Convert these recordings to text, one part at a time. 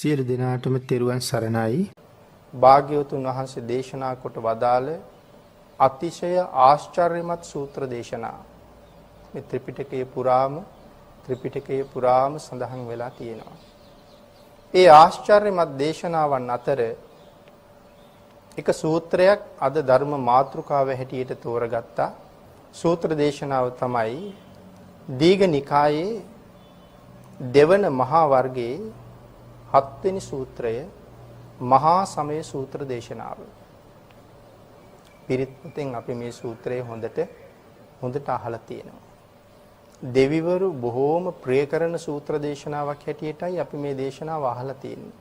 සියලු දෙනාටම තෙරුවන් සරණයි. භාග්‍යවතුන් වහන්සේ දේශනා කොට වදාළ අතිශය ආශ්චර්යමත් සූත්‍ර දේශනා මේ ත්‍රිපිටකයේ පුරාම සඳහන් වෙලා තියෙනවා. ඒ ආශ්චර්යමත් දේශනාවන් අතර එක සූත්‍රයක් අද ධර්ම මාතෘකාව හැටියට තෝරගත්තා. සූත්‍ර දේශනාව තමයි දීඝ නිකායේ දෙවන මහා වර්ගයේ 7 වෙනි සූත්‍රය මහා සමය සූත්‍ර දේශනාව. පිරිත් පොතෙන් අපි මේ සූත්‍රය හොඳට අහලා තියෙනවා. දෙවිවරු බොහෝම ප්‍රිය කරන සූත්‍ර දේශනාවක් හැටියටයි අපි මේ දේශනාව අහලා තියෙන්නේ.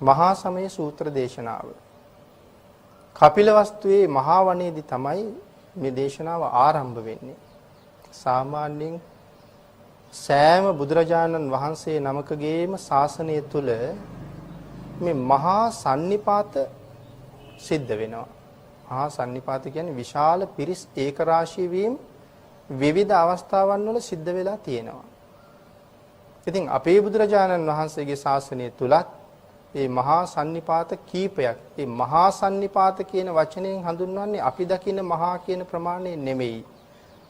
මහා සමය සූත්‍ර දේශනාව. කපිලවස්තුවේ මහා වනයේදී තමයි මේ දේශනාව ආරම්භ වෙන්නේ. සාමාන්‍යයෙන් සෑම බුදුරජාණන් වහන්සේ නමකගේම ශාසනය තුල මේ මහා සන්නිපාත සිද්ධ වෙනවා. මහා සන්නිපාත කියන්නේ විශාල පිරිස් ඒකරාශී වීම විවිධ අවස්ථාවන් වල සිද්ධ වෙලා තියෙනවා. ඉතින් අපේ බුදුරජාණන් වහන්සේගේ ශාසනය තුලත් මේ මහා සන්නිපාත කීපයක්. මේ මහා සන්නිපාත කියන වචනයෙන් හඳුන්වන්නේ අපි දකින මහා කියන ප්‍රමාණය නෙමෙයි.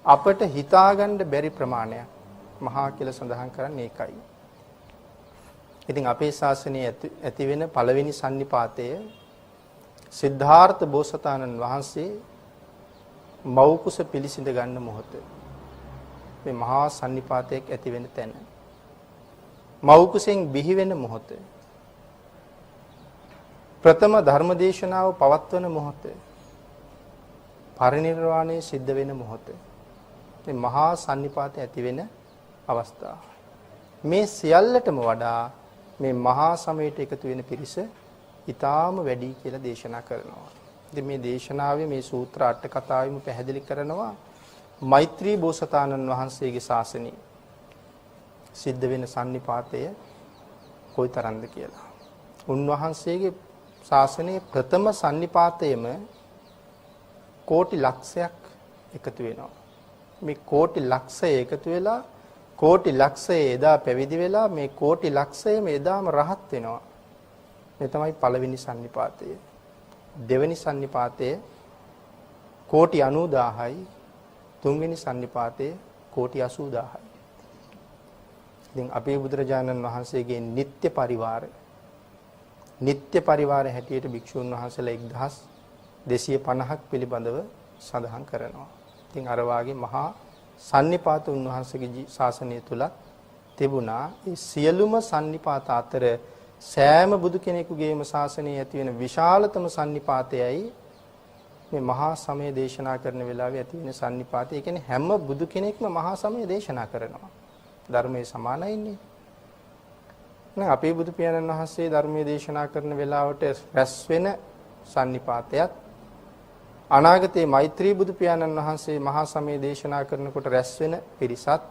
අපට හිතාගන්න බැරි ප්‍රමාණයක්. මහා කියලා සඳහන් කරන්නේ ඒකයි. ඉතින් අපේ ශාසනයේ ඇති වෙන පළවෙනි සන්නිපාතය සිද්ධාර්ථ බෝසතාණන් වහන්සේ මව් කුස පිළිසිඳ ගන්න මොහොත. මේ මහා සන්නිපාතයක් ඇති වෙන තැන. මව් කුසෙන් බිහි වෙන මොහොත. ප්‍රථම ධර්මදේශනාව පවත්වන මොහොත. පරිනිර්වාණය සිද්ධ වෙන මොහොත. මේ මහා සන්නිපාතය ඇති වෙන අවස්ථාව. මේ සියල්ලටම වඩා මේ මහා සමයට එකතු වෙන පිරිස ඊටාම වැඩි කියලා දේශනා කරනවා. ඉතින් මේ දේශනාවේ මේ සූත්‍ර අට කතාවෙම පැහැදිලි කරනවා මෛත්‍රී බෝසතාණන් වහන්සේගේ ශාසනය සිද්ධ වෙන සන්නිපාතය කොයිතරම්ද කියලා. උන්වහන්සේගේ ශාසනයේ ප්‍රථම සන්නිපාතයේම කෝටි ලක්ෂයක් එකතු වෙනවා. මේ කෝටි ලක්ෂය එකතු වෙලා කෝටි ලක්ෂය එදා පැවිදි වෙලා මේ කෝටි ලක්ෂයම එදාම රහත් වෙනවා. මේ තමයි පළවෙනි සන්නිපාතය. දෙවෙනි සන්නිපාතය කෝටි 90000යි. තුන්වෙනි සන්නිපාතය කෝටි 80000යි. ඉතින් අපේ බුදුරජාණන් වහන්සේගේ නිත්‍ය පරිවාරය හැටියට භික්ෂුන් වහන්සේලා 1250ක් පිළිබඳව සඳහන් කරනවා. ඉතින් අර වාගේ මහා සන්නිපාත උන්වහන්සේගේ ශාසනය තුල තිබුණා. ඒ සියලුම සන්නිපාත අතර සෑම බුදු කෙනෙකුගේම ශාසනයේ ඇති වෙන විශාලතම සන්නිපාතයයි මේ මහා සමය දේශනා කරන වෙලාවේ ඇති වෙන සන්නිපාතය. ඒ කියන්නේ හැම බුදු කෙනෙක්ම මහා සමය දේශනා කරනවා. ධර්මයේ සමානයිනේ. නේද? අපේ බුදු පියාණන් වහන්සේ ධර්මයේ දේශනා කරන වෙලාවට රැස් වෙන සන්නිපාතයත් අනාගතයේ මෛත්‍රී බුදු පියාණන් වහන්සේ මහා සමය දේශනා කරනකොට රැස් වෙන පිරිසත්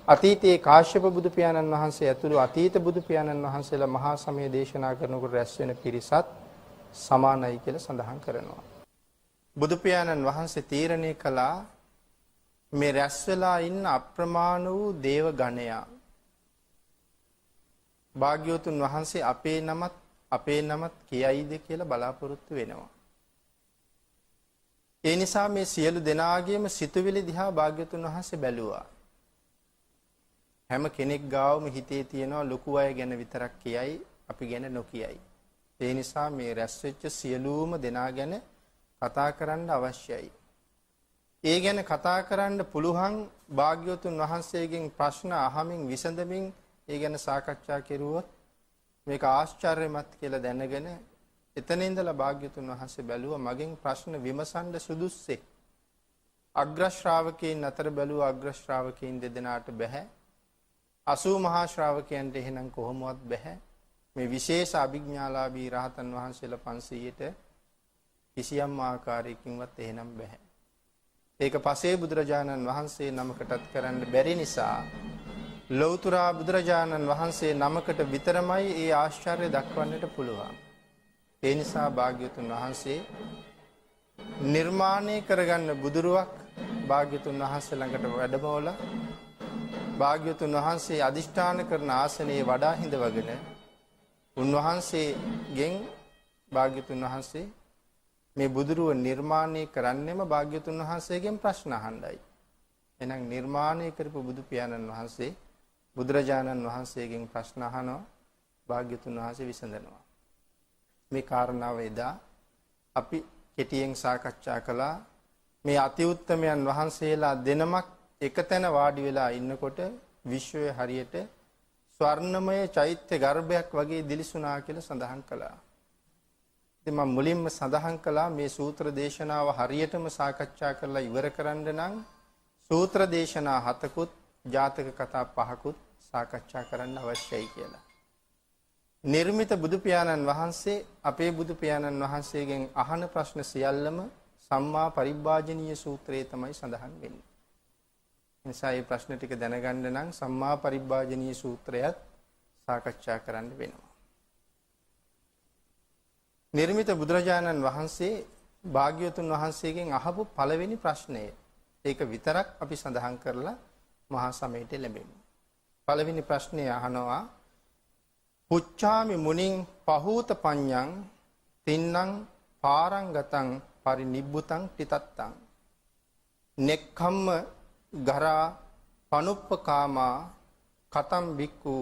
අතීතයේ කාශ්‍යප බුදු පියාණන් වහන්සේ ඇතුළු අතීත බුදු පියාණන් වහන්සේලා මහා සමය දේශනා කරනකොට රැස් වෙන පිරිසත් සමානයි කියලා සඳහන් කරනවා. බුදු පියාණන් වහන්සේ තීරණය කළා මේ රැස් වෙලා ඉන්න අප්‍රමාණ වූ දේව ගණයා භාග්‍යවතුන් වහන්සේ අපේ නමත් කියයිද කියලා බලාපොරොත්තු වෙනවා. ඒ නිසා මේ සියලු දෙනාගේම සිතුවිලි දිහා භාග්‍යවතුන් වහන්සේ බැලුවා. හැම කෙනෙක් ගාවම හිතේ තියෙනවා ලොකු අය ගැන විතරක් කියයි අපි ගැන නොකියයි. ඒ නිසා මේ රැස් වෙච්ච සියලුම දෙනා ගැන කතා කරන්න අවශ්‍යයි. ඒ ගැන කතා කරන්න පුළුවන් භාග්‍යවතුන් වහන්සේගෙන් ප්‍රශ්න අහමින් විසඳමින් ඒ ගැන සාකච්ඡා කෙරුවොත් මේක ආශ්චර්යමත් කියලා දැනගෙන එතන ඉඳලා භාග්‍යවතුන් වහන්සේ බැලුවා මගෙන් ප්‍රශ්න විමසන්න සුදුස්සෙක් අග්‍ර ශ්‍රාවකයන් අතර බැලුවා අග්‍ර ශ්‍රාවකයන් දෙදෙනාට බැහැ 80 මහා ශ්‍රාවකයන්ට එහෙනම් කොහොමවත් බැහැ මේ විශේෂ අභිඥාලාභී රහතන් වහන්සේලා 500ට කිසියම් ආකාරයකින්වත් එහෙනම් බැහැ. ඒක පසේ බුදුරජාණන් වහන්සේ නමකටත් කරන්න බැරි නිසා ලෞතර බුදුරජාණන් වහන්සේ නමකට විතරමයි ඒ ආශ්චර්ය දක්වන්නට පුළුවන්. ඒ නිසා භාග්‍යවතුන් වහන්සේ නිර්මාණය කරගන්න බුදුරුවක් භාග්‍යවතුන් වහන්සේ ළඟට වැඩමවලා භාග්‍යවතුන් වහන්සේ අදිෂ්ඨාන කරන ආසනයේ වඩා හිඳවගෙන උන්වහන්සේගෙන් භාග්‍යවතුන් වහන්සේ මේ බුදුරුව නිර්මාණය කරන්නෙම භාග්‍යවතුන් වහන්සේගෙන් ප්‍රශ්න අහන්නයි. එහෙනම් නිර්මාණය කරපු බුදු පියාණන් වහන්සේ බුදුරජාණන් වහන්සේගෙන් ප්‍රශ්න අහනවා භාග්‍යවතුන් වහන්සේ විසඳනවා. මේ කාරණාව එදා අපි කෙටියෙන් සාකච්ඡා කළා. මේ අතිඋත්තමයන් වහන්සේලා දෙනමක් එකතැන වාඩි වෙලා ඉන්නකොට විශ්වය හරියට ස්වර්ණමය චෛත්‍ය ගර්භයක් වගේ දිලිසුණා කියලා සඳහන් කළා. ඉතින් මම මුලින්ම සඳහන් කළා මේ සූත්‍ර දේශනාව හරියටම සාකච්ඡා කරලා ඉවර කරන්න නම් සූත්‍ර දේශනා 7කුත් ජාතක කතා 5කුත් සාකච්ඡා කරන්න අවශ්‍යයි කියලා. නිර්මිත බුදු පියාණන් වහන්සේ අපේ බුදු පියාණන් වහන්සේගෙන් අහන ප්‍රශ්න සියල්ලම සම්මා පරිබ්බාජනීය සූත්‍රයේ තමයි සඳහන් වෙන්නේ. නිසා මේ ප්‍රශ්න ටික දැනගන්න නම් සම්මා පරිබ්බාජනීය සූත්‍රයත් සාකච්ඡා කරන්න වෙනවා. නිර්මිත බුදුරජාණන් වහන්සේ භාග්‍යවතුන් වහන්සේගෙන් අහපු පළවෙනි ප්‍රශ්නය. ඒක විතරක් අපි සඳහන් කරලා මහා සමයට ලැබෙමු. පළවෙනි ප්‍රශ්නේ අහනවා පුච්ඡාමි මුනිං පහූත පඤ්ඤං තින්නම් පාරංගතං පරිනිබ්බුතං තිතත්තං නෙක්ඛම්ම ගරා පනුප්පකාමා කතම් බික්ඛු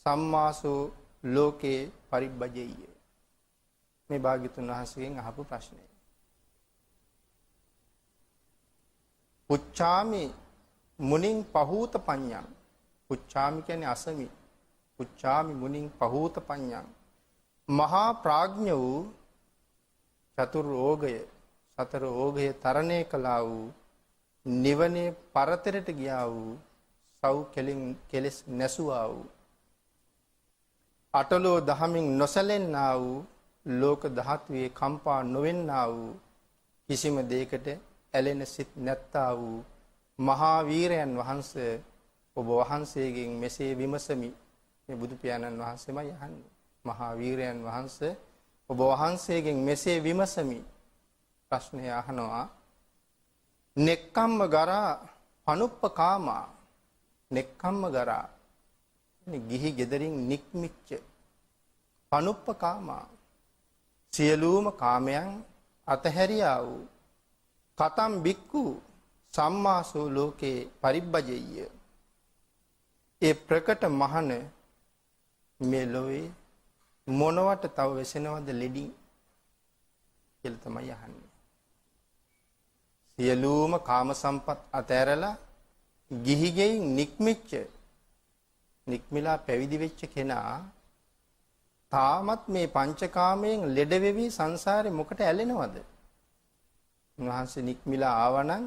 සම්මාසෝ ලෝකේ පරිබ්බජෙය්‍ය. මේ භාග්‍යතුන් වහන්සේගෙන් අහපු ප්‍රශ්නය. පුච්ඡාමි මුනිං පහූත පඤ්ඤං. පුච්ඡාමි කියන්නේ අසමි. පුච්ඡාමි මුනිං පහූත පඤ්ඤං. මහා ප්‍රඥ වූ චතුර් ඕගය සතර ඕගය තරණය කළා වූ නිවනේ පරතරට ගියා වූ සව් කෙලෙස් නැසුවා වූ අටලෝ දහමින් නොසැලෙන්නා වූ ලෝක ධාතුවේ කම්පා නොවෙන්නා වූ කිසිම දෙයකට ඇලෙන සිත් නැත්තා වූ මහා වීරයන් වහන්සේ ඔබ වහන්සේගෙන් මෙසේ විමසමි. මේ බුදු පියාණන් වහන්සේමයි අහන්නේ. මහා වීරයන් වහන්සේ ඔබ වහන්සේගෙන් මෙසේ විමසමි. ප්‍රශ්නය අහනවා නෙක්ඛම්ම ගරා පනුප්පකාමා. නෙක්ඛම්ම ගරා ගිහි ගෙදරින් නික්මිච්ච පනුප්පකාමා සියලුම කාමයන් අතහැරියා වූ කතම් බික්ඛු සම්මාසෝ ලෝකේ පරිබ්බජෙය්‍ය. ඒ ප්‍රකට මහන මේ ලෝවේ මොනවට තව වෙසෙනවද ලෙඩින් කියලා තමයි අහන්නේ. සියලුම කාම සම්පත් අතහැරලා ගිහිගෙයින් නික්මිලා පැවිදි වෙච්ච කෙනා තාමත් මේ පංචකාමයෙන් ලෙඩ වෙවි සංසාරේ මොකට ඇලෙනවද? උන්වහන්සේ නික්මිලා ආවනම්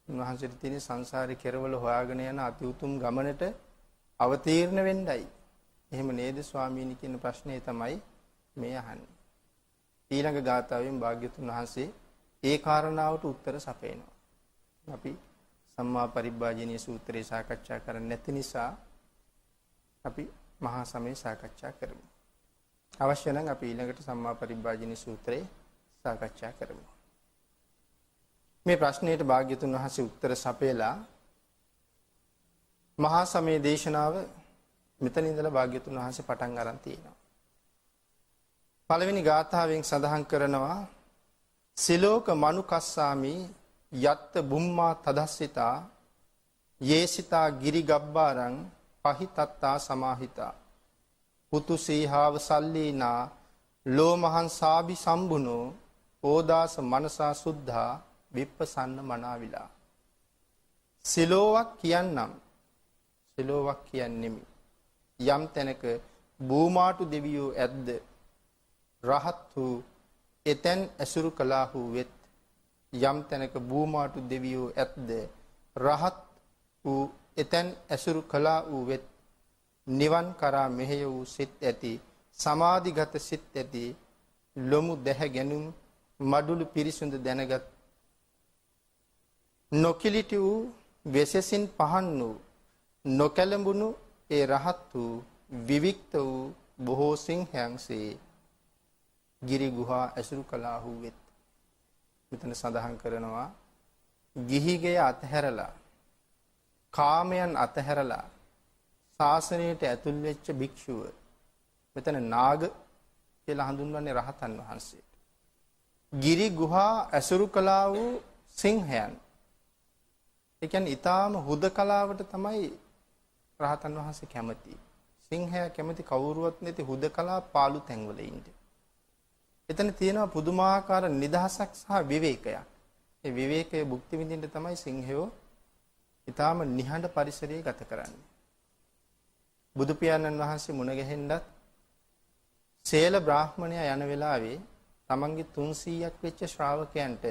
උන්වහන්සේට තියෙන සංසාරේ කෙරවල හොයාගෙන යන අති උතුම් ගමනට අවතීර්ණ වෙන්නයි. එහෙම නේද ස්වාමීනි කියන ප්‍රශ්නේ තමයි මේ අහන්නේ. ඊළඟ ගාථාවෙන් භාග්‍යතුන් වහන්සේ ඒ කාරණාවට උත්තර සපයනවා. අපි සම්මා පරිබ්බාජනීය සූත්‍රය සාකච්ඡා කරන්නේ නැති නිසා අපි මහා සමය සාකච්ඡා කරමු. අවශ්‍ය නම් අපි ඊළඟට සම්මා පරිබ්බාජනීය සූත්‍රය සාකච්ඡා කරමු. මේ ප්‍රශ්නයට භාග්‍යතුන් වහන්සේ උත්තර සපයලා මහා සමය දේශනාව මෙතන ඉඳලා භාග්‍යතුන් වහන්සේ පටන් ගන්න තියෙනවා. පළවෙනි ගාථාවෙන් සඳහන් කරනවා සිලෝක මනුකස්සාමි යත්ත බුම්මා තදස්සිතා යේසිතා ගිරි ගබ්බාරං පහිතත්තා සමාහිතා පුතු සීහාව සල්ලීනා ලෝමහං සාබි සම්බුනෝ ඕදාස මනසා සුද්ධා විප්පසන්න මනාවිලා. සිලෝවක් කියන්නෙමි. යම් තැනක බූමාටු දෙවියෝ ඇද්ද රහත් වූ එතෙන් ඇසුරු කළාහු වෙත්. යම් තැනක බූමාටු දෙවියෝ ඇද්ද රහත් වූ එතෙන් ඇසුරු කළා වූ වෙත්. නිවන් කරා මෙහෙය වූ සිත් ඇති සමාධිගත සිත් ඇති ලොමු දැහැ ගැනුම් මඩුළු පිරිසුඳ දැනගත් නොකිලිටි වූ වෙසසින් පහන් වූ නොකැලඹුණු ඒ රහත් වූ විවික්ත වූ බොහෝ සිංහයන්සේ ගිරි ගුහා ඇසුරු කළාහු වෙත්. මෙතන සඳහන් කරනවා ගිහිගේ අතහැරලා කාමයන් අතහැරලා ශාසනයට ඇතුල් වෙච්ච භික්ෂුව මෙතන නාග කියලා හඳුන්වන්නේ රහතන් වහන්සේට. ගිරි ගුහා ඇසුරු කළා වූ සිංහයන්. ඒ කියන්නේ ඊටාම හුදකලාවට තමයි රහතන් වහන්සේ කැමති. සිංහයා කැමති කවුරුවත් නැති හුදකලා පාළු තැන්වල ඉන්න. එතන තියෙනවා පුදුමාකාර නිදහසක් සහ විවේකයක්. ඒ විවේකයේ භුක්ති විඳින්න තමයි සිංහයෝ ඊටාම නිහඬ පරිසරයේ ගත කරන්නේ. බුදු පියාණන් වහන්සේ මුණ ගැහෙන්නත් සේල බ්‍රාහ්මණයා යන වෙලාවේ තමන්ගේ 300ක් වෙච්ච ශ්‍රාවකයන්ට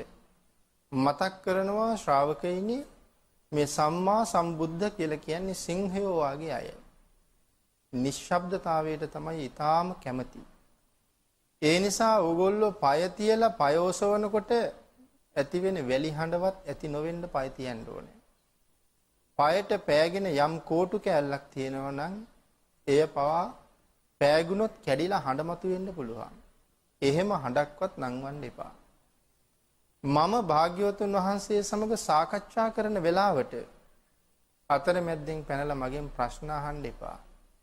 මතක් කරනවා ශ්‍රාවකයිනි මේ සම්මා සම්බුද්ධ කියලා කියන්නේ සිංහයෝ වාගේ අය. නිශ්ශබ්දතාවයට තමයි ඊටාම කැමති. ඒ නිසා ඕගොල්ලෝ පය තියලා පය ඔසවනකොට ඇති වෙන වැලි හඬවත් ඇති නොවෙන්න පය තියන්න ඕනේ. පයට පෑගෙන යම් කෝටු කෑල්ලක් තියෙනවා නම් එය පවා පෑගුණොත් කැඩිලා හඬ මතුවෙන්න පුළුවන්. එහෙම හඬක්වත් නංවන්න එපා. මම භාග්‍යවතුන් වහන්සේ සමග සාකච්ඡා කරන වෙලාවට අතරමැද්දෙන් පැනලා මගෙන් ප්‍රශ්න අහන්න එපා.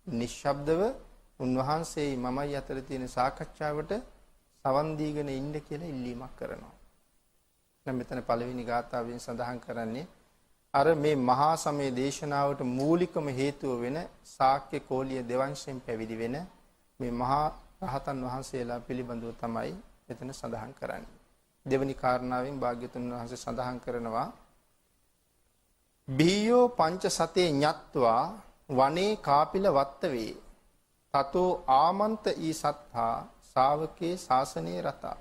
නිශ්ශබ්දව උන්වහන්සේයි මමයි අතර තියෙන සාකච්ඡාවට සවන් දීගෙන ඉන්න කියලා ඉල්ලීමක් කරනවා. දැන් මෙතන පළවෙනි ගාථාවෙන් සඳහන් කරන්නේ අර මේ මහා සමය දේශනාවට මූලිකම හේතුව වෙන ශාක්‍ය කෝලිය දෙවංශයෙන් පැවිදි වෙන මේ මහා රහතන් වහන්සේලා පිළිබඳව තමයි මෙතන සඳහන් කරන්නේ. දෙවනි කාරණාවෙන් භාග්‍යතුන් වහන්සේ සඳහන් කරනවා බියෝ පංච සතේ ඤත්වා වනේ කාපිල වත්තවේ තතෝ ආමන්ත ඊ සත්තා ශාවකේ ශාසනේ රතා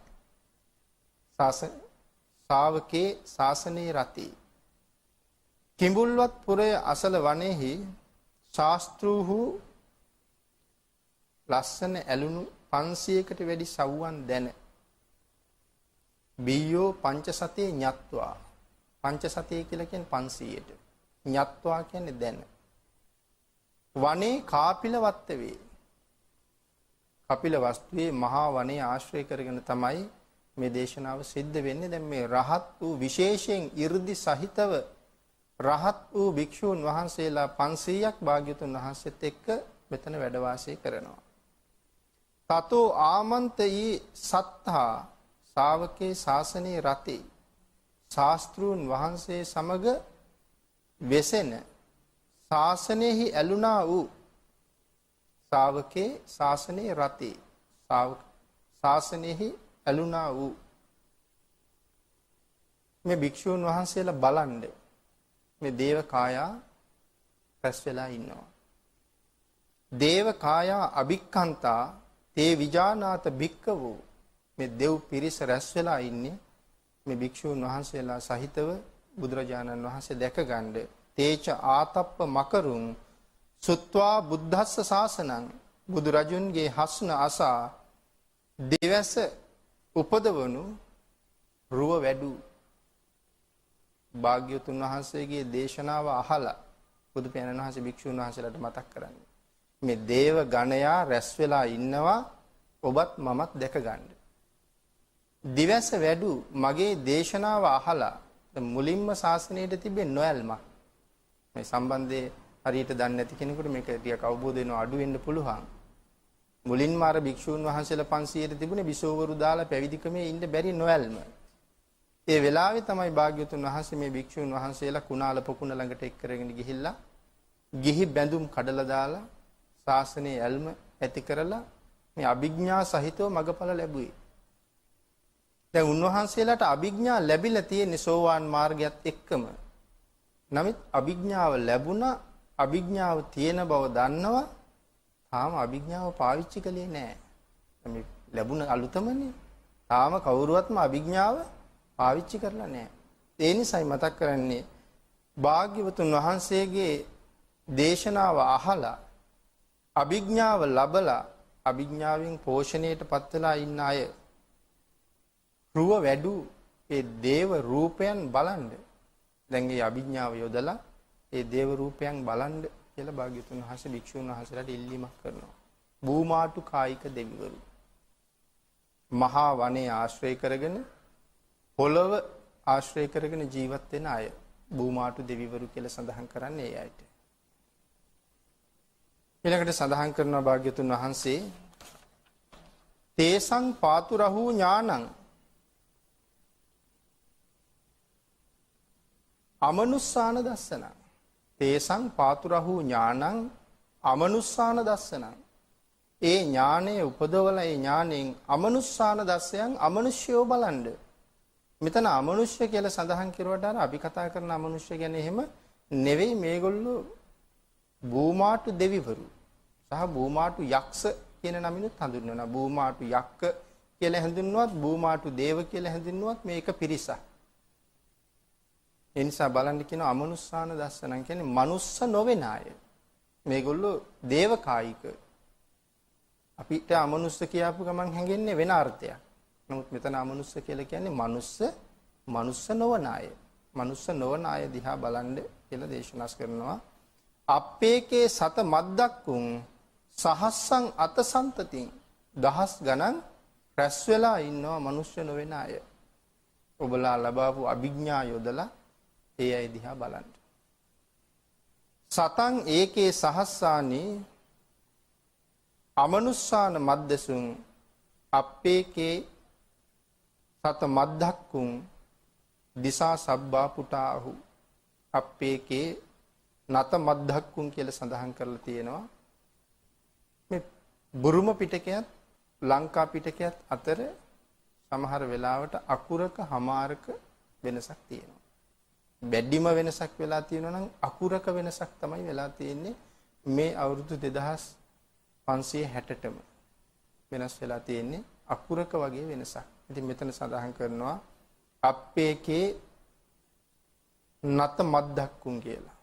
ශාවකේ ශාසනේ රති කිඹුල්වත් පුරය අසල වනේහි ශාස්ත්‍රූහු ලස්සන ඇලුණු 500කට වැඩි සව්වන් දැන බියෝ පංචසතේ ඤත්වා පංචසතේ කියලා කියන්නේ 500ට ඤත්වා කියන්නේ දැන වනේ කාපිල වත්තවේ කපිල වස්තුවේ මහා වනයේ ආශ්‍රය කරගෙන තමයි මේ දේශනාව සිද්ධ වෙන්නේ. දැන් මේ රහත් වූ විශේෂයෙන් 이르දි සහිතව රහත් වූ භික්ෂූන් වහන්සේලා 500ක් භාග්‍යතුන් වහන්සේත් එක්ක මෙතන වැඩ වාසය කරනවා. තතෝ ආමන්තී සත්තා ශාවකේ ශාසනේ රතේ ශාස්ත්‍රූන් වහන්සේ සමග වෙසෙන ශාසනයෙහි ඇලුනා වූ ශාවකේ ශාසනේ රතේ ශාසනයෙහි ඇලුනා වූ මේ භික්ෂූන් වහන්සේලා බලන්න මේ දේව කායා රැස් වෙලා ඉන්නවා. දේව කායා අභික්ඛන්තා තේ විජානාත භික්ඛවෝ මේ දෙව් පිරිස රැස් වෙලා ඉන්නේ මේ භික්ෂූන් වහන්සේලා සහිතව බුදුරජාණන් වහන්සේ දැකගන්න තේච ආතප්ප මකරුන් සුත්වා බුද්ධස්ස ශාසනං බුදු රජුන්ගේ හස්න අසා දෙවැස උපදවනු රුව වැඩු භාග්‍යවතුන් වහන්සේගේ දේශනාව අහලා බුදු පියාණන් වහන්සේ භික්ෂුන් වහන්සේලාට මතක් කරන්නේ මේ දේව ගණයා රැස් වෙලා ඉන්නවා ඔබත් මමත් දැක ගන්න. දිවැස වැඩු මගේ දේශනාව අහලා මුලින්ම ශාසනයට තිබෙන නොයල්මක් මේ සම්බන්ධයේ හරියට දන්නේ නැති කෙනෙකුට මේක ටිකක් අවබෝධ වෙනවා අඩු වෙන්න පුළුවන්. මුලින්ම අර භික්ෂුන් වහන්සේලා 500ට තිබුණේ විසෝවරු දාලා පැවිදිකමේ ඉන්න බැරි නොයල්ම. ඒ වෙලාවේ තමයි භාග්‍යවතුන් වහන්සේ මේ භික්ෂුන් වහන්සේලා කුණාල පොකුණ ළඟට එක් කරගෙන ගිහිල්ලා ගිහි බැඳුම් කඩලා දාලා ශාසනයේ ඇල්ම ඇති කරලා මේ අභිඥා සහිතව මගඵල ලැබුවේ. දැන් උන්වහන්සේලාට අභිඥා ලැබිලා තියෙන සෝවාන් මාර්ගයත් එක්කම. නමුත් අභිඥාව ලැබුණා අභිඥාව තියෙන බව දන්නවා තාම අභිඥාව පාවිච්චි කළේ නැහැ. මේ ලැබුණ අලුතමනේ. තාම කවුරුවත්ම අභිඥාව පාවිච්චි කරලා නැහැ. ඒ නිසායි මතක් කරන්නේ භාග්‍යවතුන් වහන්සේගේ දේශනාව අහලා අභිඥාව ලබලා අභිඥාවෙන් පෝෂණයට පත් වෙලා ඉන්න අය රුව වැඩු ඒ දේව රූපයන් බලන්න. දැන් මේ අභිඥාව යොදලා ඒ දේව රූපයන් බලන්න කියලා භාග්‍යවතුන් වහන්සේ භික්ෂුන් වහන්සේලාට ඉල්ලීමක් කරනවා. භූමාටු කායික දෙවිවරු මහා වනයේ ආශ්‍රය කරගෙන පොළව ආශ්‍රය කරගෙන ජීවත් වෙන අය භූමාටු දෙවිවරු කියලා සඳහන් කරන්නේ ඒ අයට. ඊළඟට සඳහන් කරනවා භාග්‍යතුන් වහන්සේ තේසං පාතුරහු ඥානං අමනුස්සාන දස්සනං. තේසං පාතුරහු ඥානං අමනුස්සාන දස්සනං. ඒ ඥානයේ උපදවලා ඒ ඥාණයෙන් අමනුස්සාන දස්සයන් අමනුෂ්‍යෝ බලන්න. මෙතන අමනුෂ්‍ය කියලා සඳහන් කරුවට අර අපි කතා කරන අමනුෂ්‍ය කියන්නේ එහෙම නෙවෙයි. මේගොල්ලෝ බූමාටු දෙවිවරු සහ බූමාටු යක්ෂ කියන නමිනුත් හඳුන්වනවා. බූමාටු යක්ක කියලා හඳුන්වුවත් බූමාටු දේව කියලා හඳුන්වුවත් මේක පිරිසක්. ඒ නිසා බලන්න කියන අමනුස්සාන දස්සනං කියන්නේ මනුස්ස නොවන අය. මේගොල්ලෝ දේව කායික. අපිට අමනුස්ස කියපු ගමන් හැඟෙන්නේ වෙන අර්ථයක්. නමුත් මෙතන අමනුස්ස කියලා කියන්නේ මනුස්ස නොවන අය. මනුස්ස නොවන අය දිහා බලන්න කියලා දේශනාස් කරනවා. අප්පේකේ සත මද්දක්කුන් සහස්සං අතසන්තතින් දහස් ගණන් රැස් වෙලා ඉන්නවා මනුෂ්‍ය නොවන අය. ඔබලා ලබාපු අභිඥා යොදලා ඒ අය දිහා බලන්න. සතං ඒකේ සහස්සානි අමනුස්සාන මද්දසුන් අප්පේකේ සත මද්දක්කුන් දිසා සබ්බා පුටාහු. අප්පේකේ නත මද්දක්කුන් කියලා සඳහන් කරලා තියෙනවා. මේ බුරුම පිටකයත් ලංකා පිටකයත් අතර සමහර වෙලාවට අකුරක හමාරක වෙනසක් තියෙනවා. බැඩිම වෙනසක් වෙලා තියෙනවා නම් අකුරක වෙනසක් තමයි වෙලා තියෙන්නේ. මේ අවුරුදු 2560ටම වෙනස් වෙලා තියෙන්නේ අකුරක වගේ වෙනසක්. ඉතින් මෙතන සඳහන් කරනවා අප්පේකේ නත මද්දක්කුන් කියලා.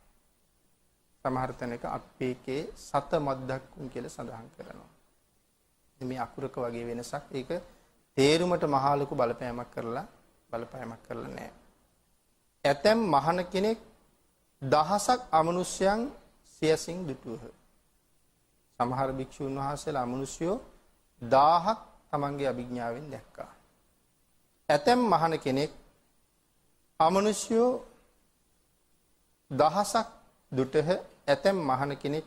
සමහර තැනක අප්පේකේ සත මද්දක්කුන් කියලා සඳහන් කරනවා. ඉතින් මේ අකුරක වගේ වෙනසක්. ඒක තේරුමට මහා ලොකු බලපෑමක් කරලා නැහැ. ඇතැම් මහණ කෙනෙක් දහසක් අමනුෂ්‍යයන් සියසින් දුටුවහ. සමහර භික්ෂුන් වහන්සේලා අමනුෂ්‍යෝ 1000ක් තමන්ගේ අභිඥාවෙන් දැක්කා. ඇතැම් මහණ කෙනෙක් අමනුෂ්‍යෝ දහසක් දුටහ. ඇතැම් මහණ කෙනෙක්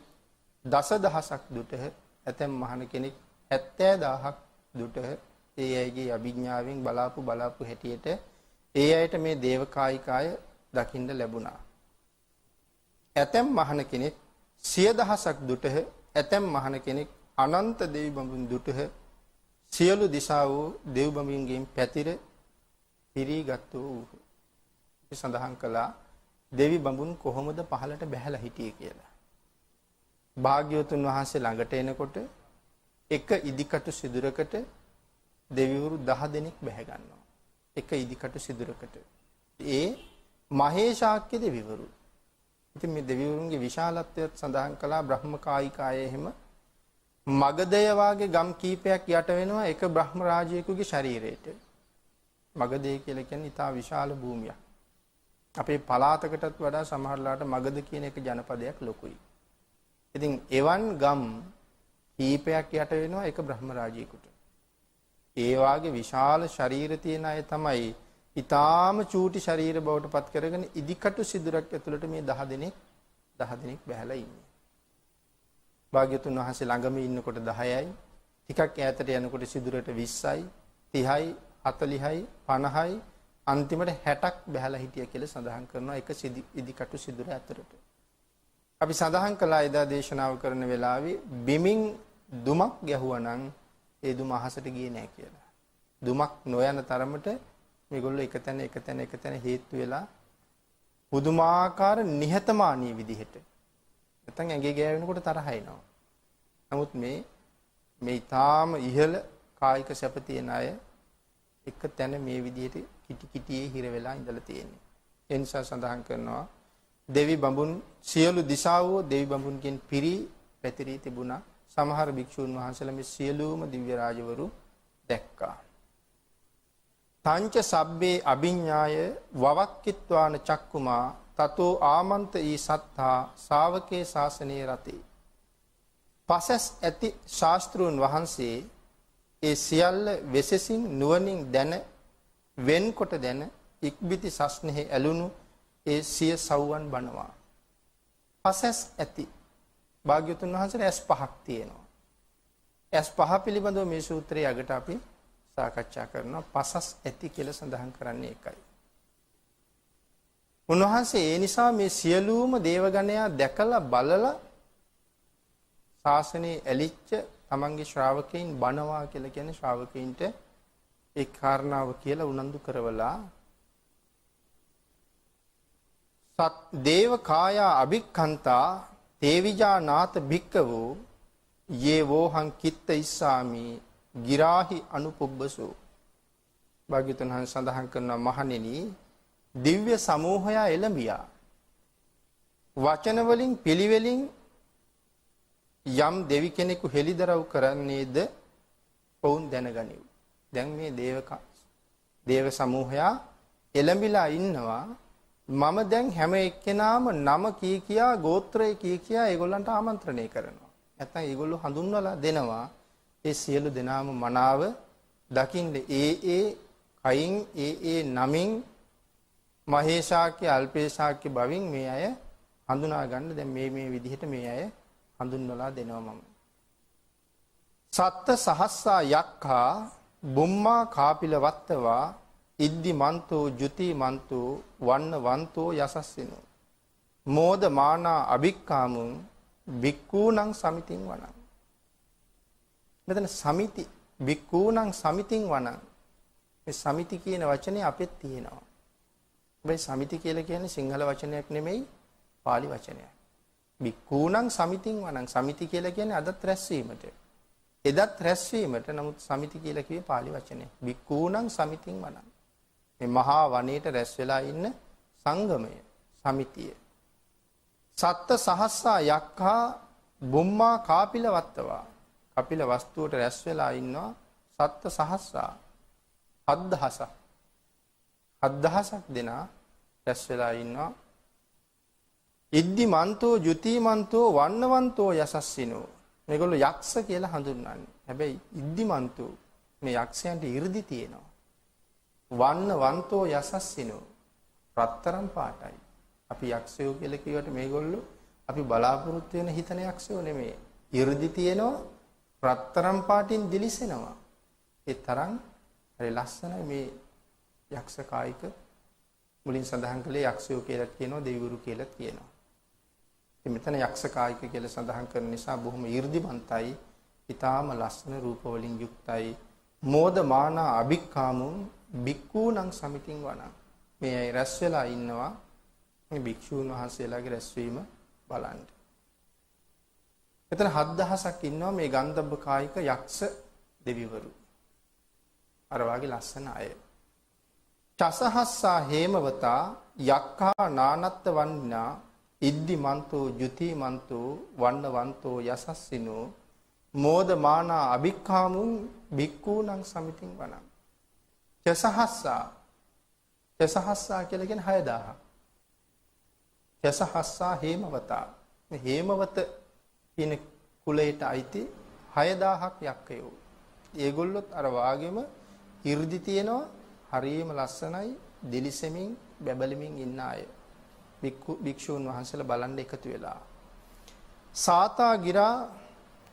දසදහසක් දුටහ. ඇතැම් මහණ කෙනෙක් 70000ක් දුටහ. ඒ අයගේ අභිඥාවෙන් බලාපු හැටියට ඒ අයට මේ දේවකායිකාය දකින්න ලැබුණා. ඇතැම් මහණ කෙනෙක් 100,000ක් දුටහ. ඇතැම් මහණ කෙනෙක් අනන්ත දෙවි බඹුන් දුටහ. සියලු දිසා වූ දෙව් බඹුන්ගෙන් පැතිර පිරීගත්තු වූ. සඳහන් කළා දෙවි බඹුන් කොහොමද පහළට බැහැලා හිටියේ කියලා. භාග්‍යවතුන් වහන්සේ ළඟට එනකොට එක ඉදිකටු සිදුරකට දෙවිවරු 10 දෙනෙක් බැහැ ගන්නවා. එක ඉදිකටු සිදුරකට. ඒ මහේශාක්‍ය දෙවිවරු. ඉතින් මේ දෙවිවරුන්ගේ විශාලත්වයත් සඳහන් කළා. බ්‍රහ්මකායිකාය එහෙම මගධය වාගේ ගම් කීපයක් යට වෙනවා එක බ්‍රහ්ම රාජයෙකුගේ ශරීරයට. මගධය කියලා කියන්නේ ඉතා විශාල භූමියක්. අපේ පළාතකටත් වඩා සමහරලාට මගධ කියන එක ජනපදයක් ලොකුයි. ඉතින් එවන් ගම් කීපයක් යට වෙනවා එක බ්‍රහ්ම රාජයෙකුට. ඒ වාගේ විශාල ශරීර තියෙන අය තමයි ඊටාම චූටි ශරීර බවට පත් කරගෙන ඉදිකටු සිදුරක් ඇතුළට මේ 10 දෙනෙක් බැහැලා ඉන්නේ. භාග්‍යතුන් වහන්සේ ළඟම ඉන්නකොට 10යි, ටිකක් ඈතට යනකොට සිදුරට 20යි, 30යි, 40යි, 50යි, අන්තිමට 60ක් බැහැලා හිටිය කියලා සඳහන් කරනවා එක ඉදිකටු සිදුර ඇතුළට. අපි සඳහන් කළා එදා දේශනාව කරන වෙලාවේ බිමින් දුමක් ගැහුවා නම් ඒ දුම අහසට ගියේ නැහැ කියලා. දුමක් නොයන තරමට මේගොල්ලෝ එක තැන හේතු වෙලා පුදුමාකාර නිහතමානී විදිහට නැත්නම් ඇඟේ ගෑවෙනකොට තරහ එනවා. නමුත් මේ ඊටාම ඉහළ කායික සැප තියෙන අය එක තැන මේ විදිහට කිටියේ හිර වෙලා ඉඳලා තියෙන්නේ. ඒ නිසා සඳහන් කරනවා දෙවි බඹුන් සියලු දිසාවෝ දෙවි බඹුන්ගෙන් පිරී පැතිරී තිබුණා. සමහර භික්ෂුන් වහන්සේලා මේ සියලුම දිව්‍ය රාජවරු දැක්කා. තංච සබ්බේ අභිඥාය වවක්කිත්වාන චක්කුමා තතෝ ආමන්ත ඊ සත්තා ශාවකේ ශාසනයේ රතේ. පසස් ඇති ශාස්ත්‍රූන් වහන්සේ ඒ සියල්ල වෙසසින් නුවණින් දැන වෙන්කොට දැන ඉක්බිති සස්නෙහි ඇලුණු ඒ සිය සව්වන් බණවා. පසස් ඇති භාග්‍යවතුන් වහන්සේට ඇස් පහක් තියෙනවා. ඇස් පහ පිළිබඳව මේ සූත්‍රයේ අගට අපි සාකච්ඡා කරනවා. පසස් ඇති කියලා සඳහන් කරන්නේ ඒකයි. උන්වහන්සේ ඒ නිසා මේ සියලුම දේවගණයා දැකලා බලලා ශාසනයේ ඇලිච්ච තමන්ගේ ශ්‍රාවකයන් බණවා කියලා කියන්නේ ශ්‍රාවකයන්ට ඒ කාරණාව කියලා උනන්දු කරවලා සත් දේව කායා අභික්ඛන්තා තේවිජානාත භික්කවෝ යේ වෝහං කිත්ත ඉස්සාමි ගිරාහි අනුපුබ්බසෝ. භාග්‍යවතුන් වහන්සේ සඳහන් කරනවා මහණෙනි දිව්‍ය සමූහය එළඹියා වචන වලින් පිළිවෙලින් යම් දෙවි කෙනෙකු හෙළිදරව් කරන්නේද ඔවුන් දැනගනිව්. දැන් මේ දේව සමූහයා එළඹිලා ඉන්නවා. මම දැන් හැම එක්කෙනාම නම කියා ගෝත්‍රය කියා ඒගොල්ලන්ට ආමන්ත්‍රණය කරනවා. නැත්නම් ඒගොල්ලෝ හඳුන්වලා දෙනවා. ඒ සියලු දෙනාම මනාව දකින්න ඒ කයින් ඒ නමින් මහේශාක්‍ය අල්පේශාක්‍ය බවින් මේ අය හඳුනා ගන්න දැන් මේ විදිහට මේ අය හඳුන්වලා දෙනවා මම. සත්ත සහස්සා යක්ඛා බුම්මා කාපිල වත්තවා ඉද්දි මන්තෝ ජුති මන්තෝ වන්න වන්තෝ යසස්සිනෝ මෝද මානා අභික්කාමුං බික්කූණං සමිතින් වණං. මෙතන සමිති බික්කූණං සමිතින් වණං. මේ සමිති කියන වචනේ අපෙත් තියෙනවා. හැබැයි සමිති කියලා කියන්නේ සිංහල වචනයක් නෙමෙයි පාලි වචනයක්. බික්කූණං සමිතින් වණං. සමිති කියලා කියන්නේ අදත් රැස්වීමට. එදත් රැස්වීමට. නමුත් සමිති කියලා කියේ පාලි වචනයක්. බික්කූණං සමිතින් වණං. මේ මහා වනයේට රැස් වෙලා ඉන්න සංගමය සමිතිය. සත්ත සහස්සා යක්ඛා බුම්මා කාපිල වත්තවා. කපිල වස්තුවට රැස් වෙලා ඉන්නවා සත්ත සහස්සා 7000ක්. 7000ක් දෙනා රැස් වෙලා ඉන්නවා. ඉද්දි මන්තෝ ජුති මන්තෝ වන්නවන්තෝ යසස්සිනෝ. මේගොල්ලෝ යක්ෂ කියලා හඳුන්වන්නේ. හැබැයි ඉද්දි මන්තෝ මේ යක්ෂයන්ට 이르දි තියෙනවා. වන්නවන්තෝ යසස්සිනෝ රත්තරන් පාටයි. අපි යක්ෂයෝ කියලා කියවට මේගොල්ලෝ අපි බලාපොරොත්තු වෙන හිතන යක්ෂයෝ නෙමෙයි. 이르දි තියෙනවා රත්තරන් පාටින් දිලිසෙනවා. ඒ තරම් හරි ලස්සනයි මේ යක්ෂ කායික. මුලින් සඳහන් කළේ යක්ෂයෝ කියලා කියනවා දෙවිවරු කියලා කියනවා. ඉතින් මෙතන යක්ෂ කායික කියලා සඳහන් කරන නිසා බොහොම 이르දිමන්තයි. ඊටාම ලස්සන රූප වලින් යුක්තයි. මෝද මානා අභික්කාමුං බික්කූණං සමිතින් වණං. මේ අය රැස් වෙලා ඉන්නවා මේ භික්ෂූන් වහන්සේලාගේ රැස්වීම බලන්න. මෙතන 7000ක් ඉන්නවා මේ ගන්ධබ්බ කායික යක්ෂ දෙවිවරු. අර වාගේ ලස්සන අය. චසහස්සා හේමවතා යක්ඛා නානත්ත වන්නා ඉද්දි මන්තෝ ජුති මන්තෝ වන්නවන්තෝ යසස්සිනෝ මෝද මානා අභික්ඛාමුං බික්කූණං සමිතින් වණං. චසහස්සා කියලා කියන්නේ 6000ක්. චසහස්සා හේමවතා. මේ හේමවත කියන කුලයට අයිති 6000ක් යක්කයෝ. ඒගොල්ලොත් අර වාගෙම 이르දි තියෙනවා. හරියම ලස්සනයි දිලිසෙමින් බැබලෙමින් ඉන්න අය. භික්ෂූන් වහන්සේලා බලන්න එකතු වෙලා. සාතාගිරා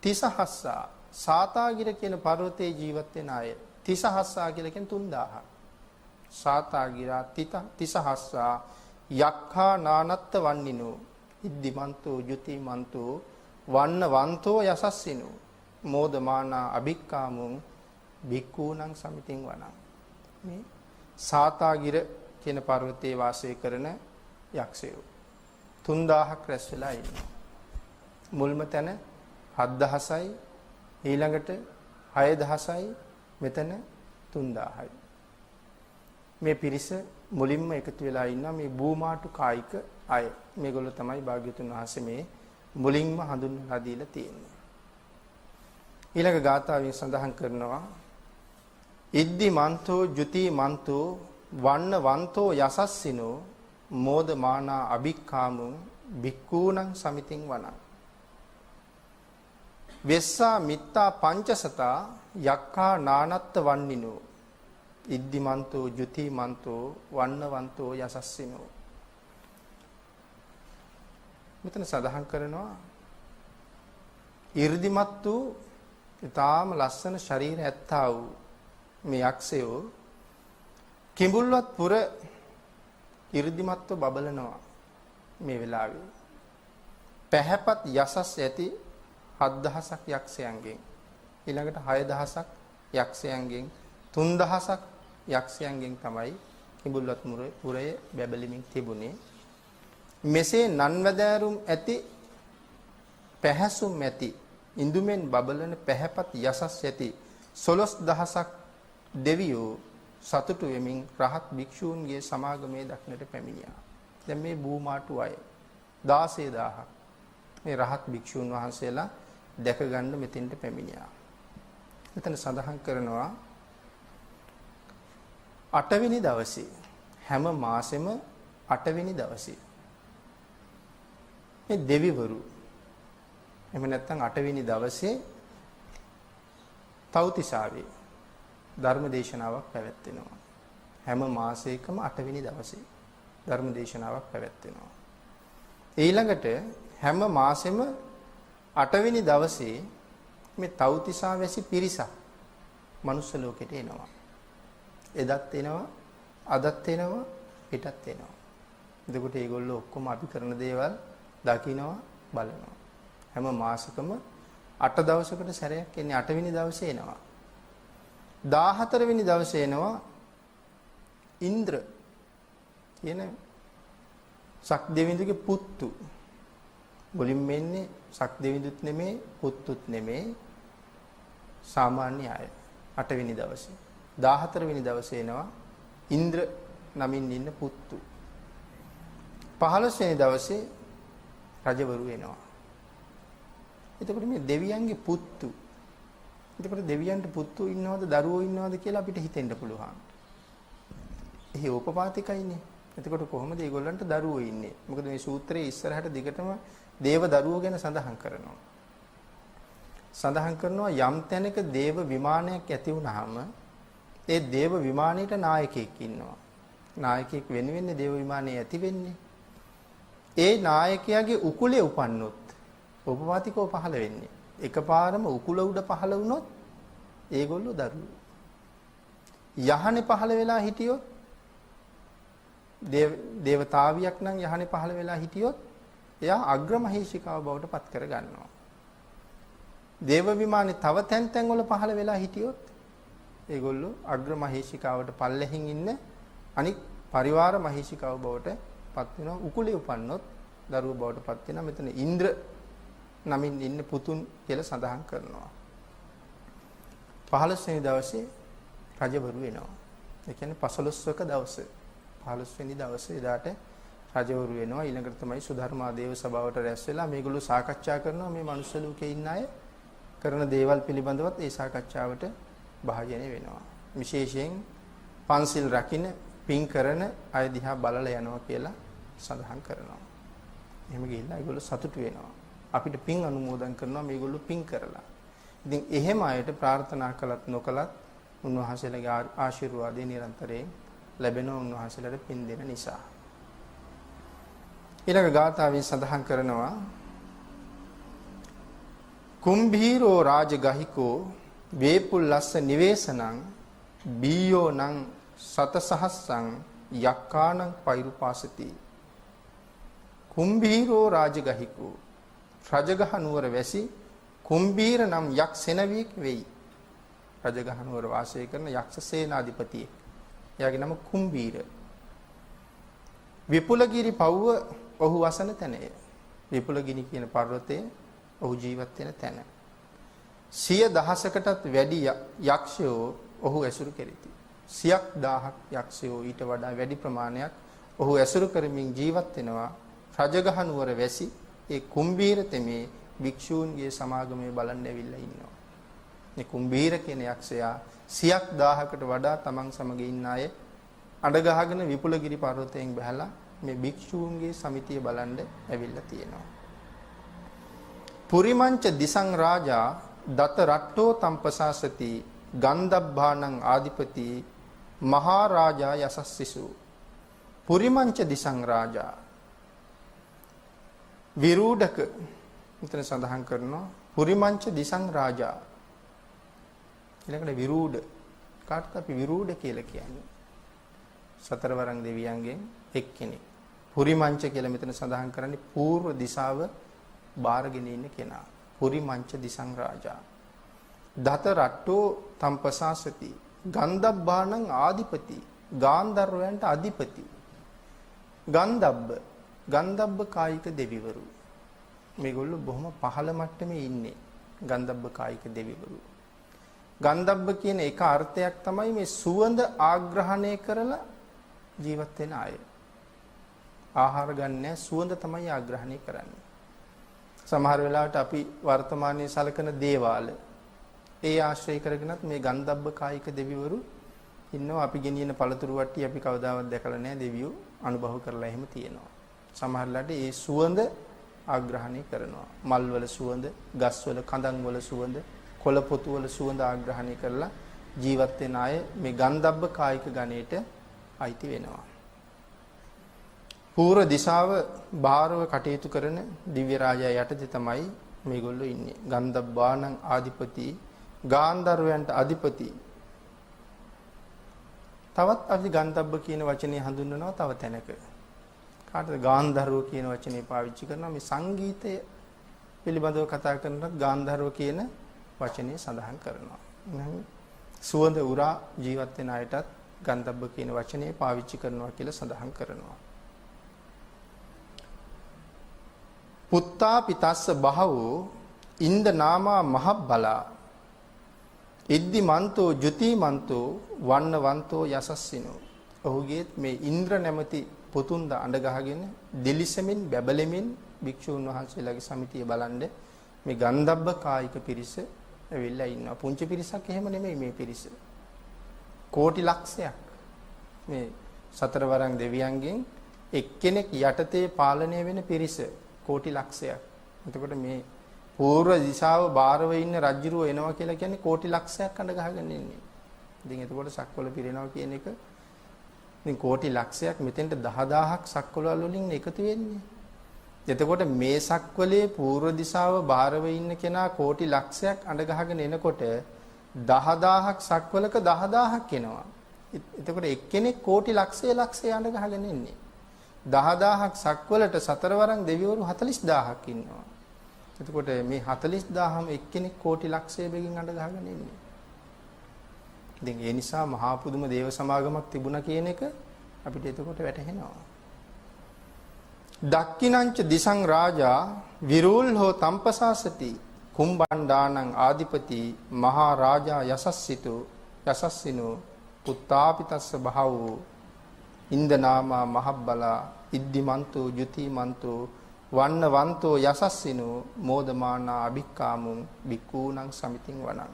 තිසහස්සා. සාතාගිර කියන පර්වතයේ ජීවත් වෙන අය. තිසහස්සා කියලා කියන්නේ 3000ක්. සාතාගිරා තිසහස්සා යක්ඛා නානත්ත වන්නිනෝ ඉද්දිමන්තෝ ජුතිමන්තෝ වන්නවන්තෝ යසස්සිනෝ මෝදමානා අභික්කාමුං බික්කූණං සමිතින් වණං. මේ සාතාගිර කියන පර්වතයේ වාසය කරන යක්ෂයෝ 3000ක් රැස් වෙලා ඉන්නවා. මුල්ම තැන 7000යි ඊළඟට 6000යි මෙතන 3000යි. මේ පිරිස මුලින්ම එකතු වෙලා ඉන්නවා මේ බූමාටු කායික අය. මේගොල්ලෝ තමයි භාග්‍යතුන් වහන්සේ මේ මුලින්ම හඳුන්වලා දීලා තියෙන්නේ. ඊළඟ ගාථාවෙන් සඳහන් කරනවා ඉද්දි මන්තෝ ජුති මන්තෝ වන්න වන්තෝ යසස්සිනෝ මෝද මානා අභික්ඛාමුං බික්කූණං සමිතින් වණං. වෙස්සා මිත්තා පංචසතා යක්ඛා නානත්ත වන්නිනෝ ඉද්දි මන්තෝ ජුති මන්තෝ වන්න වන්තෝ යසස්සිනෝ. මෙතන සඳහන් කරනවා 이르දිමත් වූ ඊටාම ලස්සන ශරීර ඇත්තා වූ මේ යක්ෂයෝ කිඹුල්වත් පුර 이르දිමත්ව බබලනවා මේ වෙලාවේ. පැහැපත් යසස් ඇති 7000ක් යක්ෂයන්ගෙන් ඊළඟට 6000ක් යක්ෂයන්ගෙන් 3000ක් යක්ෂයන්ගෙන් තමයි කිඹුල්වත් පුරයේ බැබලෙමින් තිබුණේ. මෙසේ නන්වැදෑරුම් ඇති පැහැසුම් ඇති ඉඳුමෙන් බබලන පැහැපත් යසස් ඇති 12000ක් දෙවියෝ සතුටු වෙමින් රහත් භික්ෂූන්ගේ සමාගමේ දක්නට පැමිණියා. දැන් මේ බූමාටු අය 16000ක් මේ රහත් භික්ෂූන් වහන්සේලා දැක ගන්න මෙතෙන්ට පැමිණියා. මෙතන සඳහන් කරනවා 8 වෙනි දවසේ හැම මාසෙම 8 වෙනි දවසේ මේ දෙවිවරු එහෙම නැත්නම් 8 වෙනි දවසේ තව්තිසාවේ ධර්ම දේශනාවක් පැවැත්වෙනවා. හැම මාසයකම 8 වෙනි දවසේ ධර්ම දේශනාවක් පැවැත්වෙනවා. ඊළඟට හැම මාසෙම 8 වෙනි දවසේ මේ තව්තිසා වැසි පිරිසක් මනුස්ස ලෝකෙට එනවා. එදත් එනවා, අදත් එනවා, පිටත් එනවා. එතකොට මේගොල්ලෝ ඔක්කොම අපි කරන දේවල් දකිනවා, බලනවා. හැම මාසෙකම 8 දවසකට සැරයක් එන්නේ 8 වෙනි දවසේ එනවා. 14 වෙනි දවසේ එනවා ඉන්ද්‍ර කියන සක්දෙවිඳුගේ පුත්තු. මුලින්ම එන්නේ සක්දෙවිඳුත් නෙමේ, පුත්තුත් නෙමේ, සාමාන්‍ය අය. 8 වෙනි දවසේ 14 වෙනි දවසේ එනවා ඉන්ද්‍ර නමින් ඉන්න පුත්තු. 15 වෙනි දවසේ රජවරු එනවා. එතකොට මේ දෙවියන්ගේ පුත්තු. එතකොට දෙවියන්ට පුත්තු ඉන්නවද දරුවෝ ඉන්නවද කියලා අපිට හිතෙන්න පුළුවන්. එහි උපපාතිකයිනේ. එතකොට කොහොමද මේගොල්ලන්ට දරුවෝ ඉන්නේ? මොකද මේ සූත්‍රයේ ඉස්සරහට දිගටම දේව දරුවෝ ගැන සඳහන් කරනවා. සඳහන් කරනවා යම් තැනක දේව විමානයක් ඇති වුනහම ඒ දේව විමානයේට නායකයෙක් ඉන්නවා. නායකයෙක් වෙන්නේ දේව විමානයේ ඇති වෙන්නේ. ඒ නායකයාගේ උකුලේ උපන්නොත් උපපාතිකව පහළ වෙන්නේ. එකපාරම උකුල උඩ පහළ වුණොත් ඒගොල්ලෝ දරුවෝ. යහනේ පහළ වෙලා හිටියොත් දේවතාවියක් නම් යහනේ පහළ වෙලා හිටියොත් එයා අග්‍රමහේෂිකාව බවට පත් කර ගන්නවා. දේව විමානේ තව තැන් වල පහළ වෙලා හිටියොත් ඒගොල්ලෝ අග්‍රමහේෂිකාවට පල්ලෙහින් ඉන්න අනික් පරිවාර මහේෂිකාව බවට පත් වෙනවා. උකුලේ උපන්නොත් දරුවෝ බවට පත් වෙනවා. මෙතන ඉන්ද්‍ර නමින් ඉන්න පුතුන් කියලා සඳහන් කරනවා. 15 වෙනි දවසේ රජවරු වෙනවා. ඒ කියන්නේ 15ක දවසේ 15 වෙනි දවසේ එදාට රජවරු වෙනවා. ඊළඟට තමයි සුධර්මා දේව සභාවට රැස් වෙලා මේගොල්ලෝ සාකච්ඡා කරනවා මේ මනුස්ස ලෝකේ ඉන්න අය කරන දේවල් පිළිබඳවත් ඒ සාකච්ඡාවට භාජනය වෙනවා. විශේෂයෙන් පන්සිල් රකින්න පින් කරන අය දිහා බලලා යනවා කියලා සඳහන් කරනවා. එහෙම ගිහිල්ලා ඒගොල්ලෝ සතුටු වෙනවා. අපිට පින් අනුමෝදන් කරනවා මේගොල්ලෝ පින් කරලා. ඉතින් එහෙම අයට ප්‍රාර්ථනා කළත් නොකළත් උන්වහන්සේලාගේ ආශිර්වාදය නිරන්තරයෙන් ලැබෙනවා උන්වහන්සේලාට පින් දෙන නිසා. ඊළඟ ගාථාවෙන් සඳහන් කරනවා කුම්භීරෝ රාජගහිකෝ වේපුල්ලස්ස නිවේසනං බීයෝ නං සතසහස්සං යක්කානං පෛරුපාසති. කුම්භීරෝ රාජගහිකෝ රජගහ නුවර වැසි කුම්භීර නම් යක් සෙනවියෙක් වෙයි. රජගහ නුවර වාසය කරන යක්ෂ සේනාධිපතියෙක්. එයාගේ නම කුම්භීර. විපුලගිරි පව්ව ඔහු වසන තැනය. විපුලගිනි කියන පර්වතයේ ඔහු ජීවත් වෙන තැන. 100,000කටත් වැඩි යක්ෂයෝ ඔහු ඇසුරු කෙරෙති. 100,000ක් යක්ෂයෝ ඊට වඩා වැඩි ප්‍රමාණයක් ඔහු ඇසුරු කරමින් ජීවත් වෙනවා. රජගහ නුවර වැසි ඒ කුම්භීර තෙමේ භික්ෂූන්ගේ සමාගමේ බලන්න ඇවිල්ලා ඉන්නවා. මේ කුම්භීර කියන යක්ෂයා 100,000කට වඩා තමන් සමග ඉන්න අය අඬ ගහගෙන විපුලගිරි පර්වතයෙන් බැහැලා මේ භික්ෂූන්ගේ සමිතිය බලන්න ඇවිල්ලා තියෙනවා. පුරිමංච දිසං රාජා දත රට්ටෝ තම්පසාසති ගන්ධබ්බානං ආදිපති මහරජා යසස්සිසු. පුරිමංච දිසං රාජා විරූඩක මෙතන සඳහන් කරනවා පුරිමංච දිසං රාජා. ඊළඟට විරූඪ. කාටද අපි විරූඪ කියලා කියන්නේ? සතරවරන් දෙවියන්ගෙන් එක්කෙනෙක්. පුරිමංච කියලා මෙතන සඳහන් කරන්නේ పూర్ව දිශාව බාරගෙන ඉන්න කෙනා. පුරිමංච දිසං රාජා. දත රට්ටෝ තම්පසාසති. ගන්ධබ්බාණං ආදිපති. ගාන්ධර්වයන්ට අධිපති. ගන්ධබ්බ කායික දෙවිවරු. මේගොල්ලෝ බොහොම පහළ මට්ටමේ ඉන්නේ. ගන්ධබ්බ කායික දෙවිවරු. ගන්ධබ්බ කියන එක අර්ථයක් තමයි මේ සුවඳ ආග්‍රහණය කරලා ජීවත් වෙන අය. ආහාර ගන්න සුවඳ තමයි ආග්‍රහණය කරන්නේ. සමහර වෙලාවට අපි වර්තමානයේ සලකන දේවාල ඒ ආශ්‍රය කරගෙනත් මේ ගන්ධබ්බ කායික දෙවිවරු ඉන්නවා. අපි ගෙනියන පළතුරු වට්ටි අපි කවදාවත් දැකලා නැහැ. දෙවියෝ අනුභව කරලා එහෙම තියෙනවා. සමහර වෙලාවට ඒ සුවඳ ආග්‍රහණය කරනවා. මල්වල සුවඳ, ගස්වල කඳන් වල සුවඳ, කොළ පොතු වල සුවඳ ආග්‍රහණය කරලා ජීවත් වෙන අය මේ ගන්ධබ්බ කායික ගණයට අයිති වෙනවා. පූර්ව දිශාව බාරව කටයුතු කරන දිව්‍ය රාජයා යටතේ තමයි මේගොල්ලෝ ඉන්නේ. ගන්ධබ්බාණං ආදිපති, ගාන්ධර්වයන්ට අධිපති. තවත් අපි ගන්ධබ්බ කියන වචනේ හඳුන්වනවා තව තැනක. කාටද ගාන්ධර්ව කියන වචනේ පාවිච්චි කරනවා? මේ සංගීතය පිළිබඳව කතා කරනකොට ගාන්ධර්ව කියන වචනේ සඳහන් කරනවා. සුවඳ උරා ජීවත් වෙන අයටත් ගන්ධබ්බ කියන වචනේ පාවිච්චි කරනවා කියලා සඳහන් කරනවා. පුත්තා පිතස්ස බහවෝ ඉන්ද නාමා මහබ්බලා ඉද්දි මන්තෝ ජුති මන්තෝ වන්නවන්තෝ යසස්සිනෝ. ඔහුගේ මේ ඉන්ද්‍ර නැමැති පුතුන්ද අඬ ගහගෙන දිලිසෙමින් බැබලෙමින් භික්ෂුන් වහන්සේලාගේ සමිතිය බලන්ඩ මේ ගන්ධබ්බ කායික පිරිස ඇවිල්ලා ඉන්නවා. පුංචි පිරිසක් එහෙම නෙමෙයි මේ පිරිස. කෝටි ලක්ෂයක් මේ සතරවරන් දෙවියන්ගෙන් එක්කෙනෙක් යටතේ පාලනය වෙන පිරිස කෝටි ලක්ෂයක්. එතකොට මේ పూర్ව දිශාව බාරව ඉන්න රජුරෝ එනවා කියලා කියන්නේ කෝටි ලක්ෂයක් අඬ ගහගෙන ඉන්නේ. ඉතින් එතකොට සක්වල පිරෙනවා කියන එක ඉතින් කෝටි ලක්ෂයක් මෙතෙන්ට 10000ක් සක්වල වලින් එකතු වෙන්නේ. එතකොට මේ සක්වලේ పూర్ව දිශාව බාරව ඉන්න කෙනා කෝටි ලක්ෂයක් අඬ ගහගෙන එනකොට 10000ක් සක්වලක 10000ක් එනවා. එතකොට එක්කෙනෙක් කෝටි ලක්ෂය අඬ ගහගෙන ඉන්නේ. 10000ක් සක්වලට සතරවරන් දෙවිවරු 40000ක් ඉන්නවා. එතකොට මේ 40000ම එක්කෙනෙක් කෝටි ලක්ෂය බැගින් අඬ ගහගෙන ඉන්නේ. ඉතින් ඒ නිසා මහා පුදුම දේව සමාගමක් තිබුණා කියන එක අපිට එතකොට වැටහෙනවා. දක්ඛිනංච දිසං රාජා විරූල්හෝ තම්පසාසති කුම්බණ්ඩානං ආදිපති මහා රාජා යසස්සිනෝ පුත්තාපිතස්ස බහවෝ ඉන්දනාමා මහබ්බලා ඉද්දිමන්තෝ ජුතිමන්තෝ වන්නවන්තෝ යසස්සිනෝ මෝදමානා අභික්කාමුං බික්කූණං සමිතින් වනං.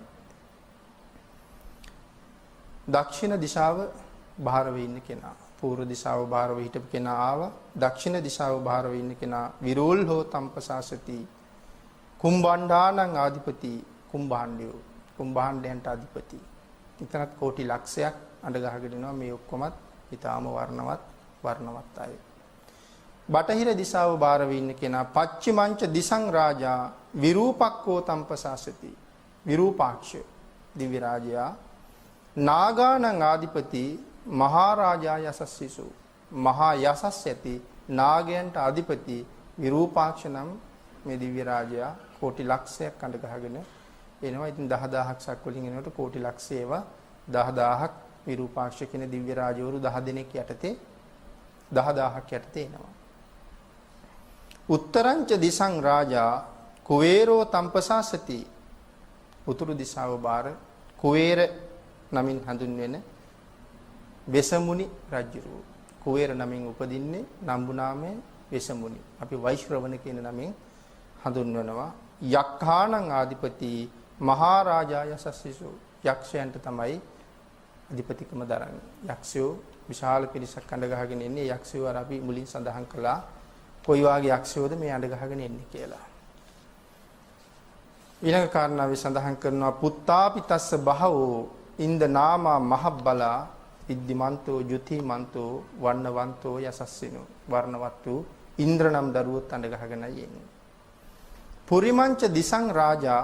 දක්ෂිණ දිශාව බාරව ඉන්න කෙනා, පූර්ව දිශාව බාරව හිටපු කෙනා ආවා. දක්ෂිණ දිශාව බාරව ඉන්න කෙනා විරූල්හෝ තම්පසාසති කුම්බණ්ඩානං ආදිපති කුම්භාණ්ඩයෝ කුම්භාණ්ඩයන්ට අධිපති. ඉතනත් කෝටි ලක්ෂයක් අඬ ගහගෙන ඉනවා. මේ ඔක්කොමත් ඊටාම වර්ණවත් අය. බටහිර දිශාව බාරව ඉන්න කෙනා පච්චිමංච දිසං රාජා විරූපක්කෝ තම්පසාසති. විරූපාක්ෂ දිව්‍ය රාජයා නාගානං ආදිපති මහරජා යසස්සිසු. මහා යසස් ඇති නාගයන්ට අධිපති විරූපාක්ෂ නම් මේ දිව්‍ය රාජයා කෝටි ලක්ෂයක් අඬ ගහගෙන එනවා. ඉතින් 10000ක් සක් වලින් එනකොට කෝටි ලක්ෂයව 10000ක් විරූපාක්ෂ කියන දිව්‍ය රාජවරු 10 දෙනෙක් යටතේ 10000ක් යටතේ එනවා. උත්තරංච දිසං රාජා කුවේරෝ තම්පසාසති. උතුරු දිශාව බාර කුවේර නමින් හඳුන්වන වෙසමුනි රජුරු. කුවේර නමින් උපදින්නේ නම්බු නාමයේ වෙසමුනි. අපි වෛශ්‍රවණ කියන නමින් හඳුන්වනවා. යක්ඛානං ආදිපති මහරජා යසස්සිසු. යක්ෂයන්ට තමයි අධිපතිකම දරන්නේ. යක්ෂයෝ විශාල පිරිසක් අඬ ගහගෙන ඉන්නේ. යක්ෂයෝ අර අපි මුලින් සඳහන් කළා කොයි වාගේ යක්ෂයෝද මේ අඬ ගහගෙන ඉන්නේ කියලා. ඊළඟ කාරණාවේ සඳහන් කරනවා පුත්තාපිතස්ස බහවෝ ඉන්ද නාමා මහබ්බලා ඉද්දිමන්තෝ ජුතිමන්තෝ වන්නවන්තෝ යසස්සිනෝ. වර්ණවත් වූ ඉන්ද්‍ර නම් දරුවොත් අඬ ගහගෙනයි එන්නේ. පුරිමංච දිසං රාජා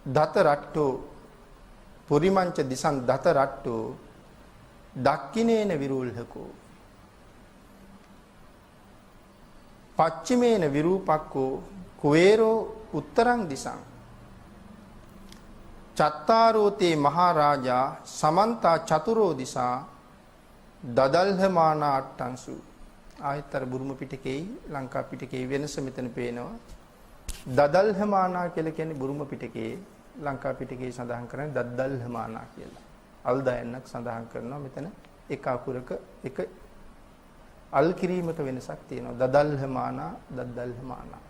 දත රට්ටෝ පුරිමංච දිසං දත රට්ටෝ දක්ඛිනේන විරූල්හකෝ පච්චිමේන විරූපක්කෝ කුවේරෝ උත්තරං දිසං චත්තාරෝතේ මහරජා සමන්තා චතුරෝ දිසා දදල්හමානා අට්ටංසු ආයතර බුරුම පිටකේ ලංකා පිටකේ වෙනස මෙතන පේනවා දදල්හමානා කියලා කියන්නේ බුරුම පිටකේ ලංකා පිටකේ සඳහන් කරන්නේ දදල්හමානා කියලා. අල් දයන්නක් සඳහන් කරනවා මෙතන එක අකුරක එක අල් කිරීමක වෙනසක් තියෙනවා. දදල්හමානා දදල්හමානා.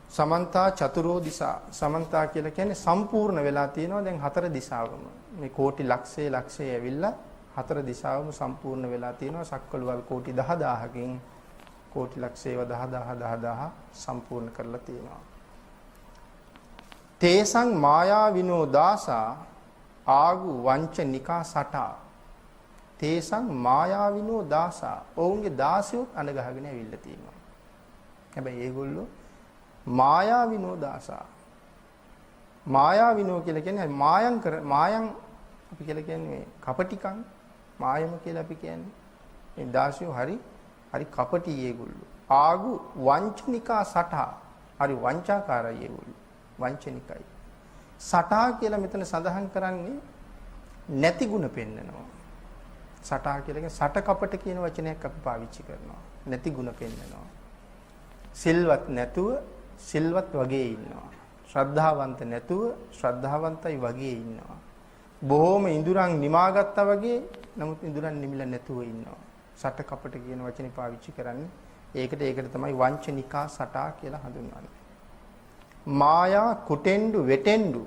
සමන්තා චතුරෝ දිසා සමන්තා කියලා කියන්නේ සම්පූර්ණ වෙලා තියෙනවා දැන් හතර දිශාවම. මේ කෝටි ලක්ෂය ඇවිල්ලා හතර දිශාවම සම්පූර්ණ වෙලා තියෙනවා. සක්වලවල් කෝටි 10000කින් කෝටි ලක්ෂයව 10000 සම්පූර්ණ කරලා තියෙනවා. තේසං මායා විනෝ දාසා ආගු වංචනිකා සටා තේසං මායා විනෝ දාසා ඔවුන්ගේ දාසයොත් අඬ ගහගෙන ඇවිල්ලා තියෙනවා. හැබැයි ඒගොල්ලෝ මායා විනෝ දාසා මායා විනෝ කියලා කියන්නේ මායම් අපි කියලා කියන්නේ කපටිකම් මායම කියලා අපි කියන්නේ මේ දාසයෝ හරි කපටි ඒගොල්ලෝ ආගු වංචනිකා සටා හරි වංචාකාරයි ඒගොල්ලෝ වංචනිකයි සටා කියලා මෙතන සඳහන් කරන්නේ නැති ಗುಣ පෙන්නනවා සටා කියලා කියන්නේ සට කපට කියන වචනයක් අපි පාවිච්චි කරනවා නැති ಗುಣ පෙන්නනවා සිල්වත් නැතුව සිල්වත් වගේ ඉන්නවා ශ්‍රද්ධාවන්ත නැතුව ශ්‍රද්ධාවන්තයි වගේ ඉන්නවා බොහොම ඉඳුරන් නිමාගත්තා වගේ නමුත් ඉඳුරන් නිමිලා නැතුව ඉන්නවා සට කපට කියන වචනේ පාවිච්චි කරන්නේ ඒකට තමයි වංචනිකා සටා කියලා හඳුන්වන්නේ මායා කුටෙන්ඩු වෙටෙන්ඩු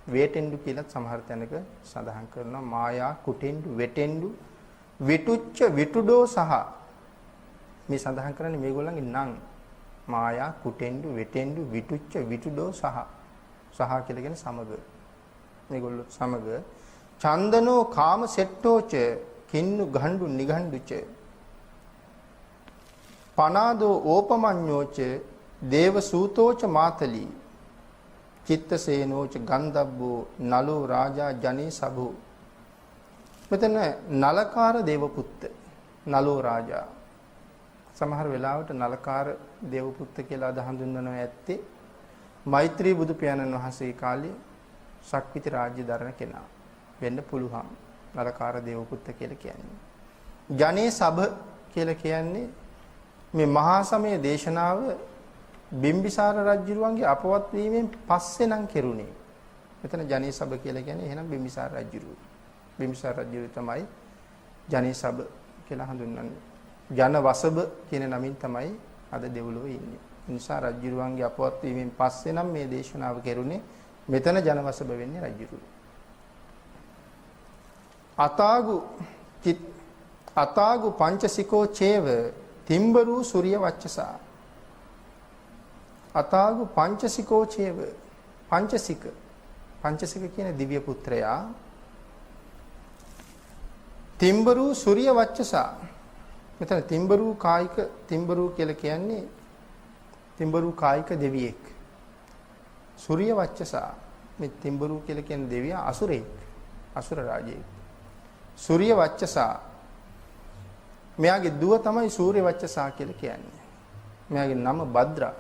වේටෙන්ඩු කියලා සමහර තැනක සඳහන් කරනවා මායා කුටෙන්ඩු වෙටෙන්ඩු විටුච්ච විටුඩෝ සහ මේ සඳහන් කරන්නේ මේගොල්ලන්ගේ නම් මායා කුටෙන්ඩු වෙටෙන්ඩු විටුච්ච විටුඩෝ සහ කියලා කියන්නේ සමග මේගොල්ලෝ සමග චන්දනෝ කාම සෙට්ටෝච කින්නු ගණ්ඩු නිගණ්ඩුච පනාදෝ ඕපමඤ්ඤෝච දේව සූතෝච මාතලී චිත්තසේනෝච ගන්ධබ්බෝ නලෝ රාජා ජනේ සභෝ මෙතන නලකාර දේවපුත්ත නලෝ රාජා සමහර වෙලාවට නලකාර දේවපුත්ත කියලා අද හඳුන්වනවා ඇත්තේ මෛත්‍රී බුදු පියාණන් වහන්සේ කාලේ ශක්විති රාජ්‍ය දරන කෙනා වෙන්න පුළුවන් නලකාර දේවපුත්ත කියලා කියන්නේ ජනේ සභ කියලා කියන්නේ මේ මහා සමය දේශනාව බිම්බිසාර රජුරුවන්ගේ අපවත් වීමෙන් පස්සේ නම් කෙරුණේ. මෙතන ජනේ සභ කියලා කියන්නේ එහෙනම් බිම්බිසාර රජුරුව. බිම්බිසාර රජුරුව තමයි ජනේ සභ කියලා හඳුන්වන්නේ. ජන වසබ කියන නමින් තමයි අද දෙව්ලොව ඉන්නේ. ඒ නිසා රජුරුවන්ගේ අපවත් වීමෙන් පස්සේ නම් මේ දේශනාව කෙරුණේ. මෙතන ජන වසබ වෙන්නේ රජුරුව. අතාගු පංචසිකෝ චේව තිම්බරු සූර්ය වච්චසා අතාගු පංචසිකෝ චේව පංචසික කියන දිව්‍ය පුත්‍රයා තිම්බරු සූර්ය වච්චසා මෙතන තිම්බරු කියලා කියන්නේ තිම්බරු කායික දෙවියෙක් සූර්ය වච්චසා මේ තිම්බරු කියලා කියන දෙවියා අසුර රාජයෙක් සූර්ය වච්චසා මෙයාගේ දුව තමයි සූර්ය වච්චසා කියලා කියන්නේ මෙයාගේ නම භද්‍රා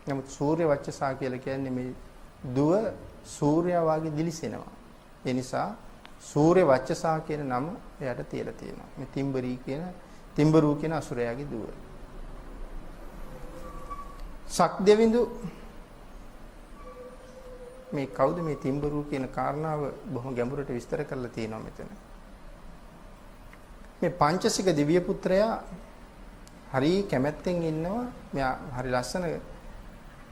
නමුත් සූර්ය වච්චසා කියලා කියන්නේ මේ දුව සූර්යයා වගේ දිලිසෙනවා. ඒ නිසා සූර්ය වච්චසා කියන නම එයාට තියලා තියෙනවා. මේ තිම්බරු කියන අසුරයාගේ දුව. සක්දෙවිඳු මේ කවුද මේ තිම්බරු කියන කාරණාව බොහොම ගැඹුරට විස්තර කරලා තියෙනවා මෙතන. මේ පංචසික දිව්‍ය පුත්‍රයා හරි කැමැත්තෙන් ඉන්නවා. මෙයා හරි ලස්සන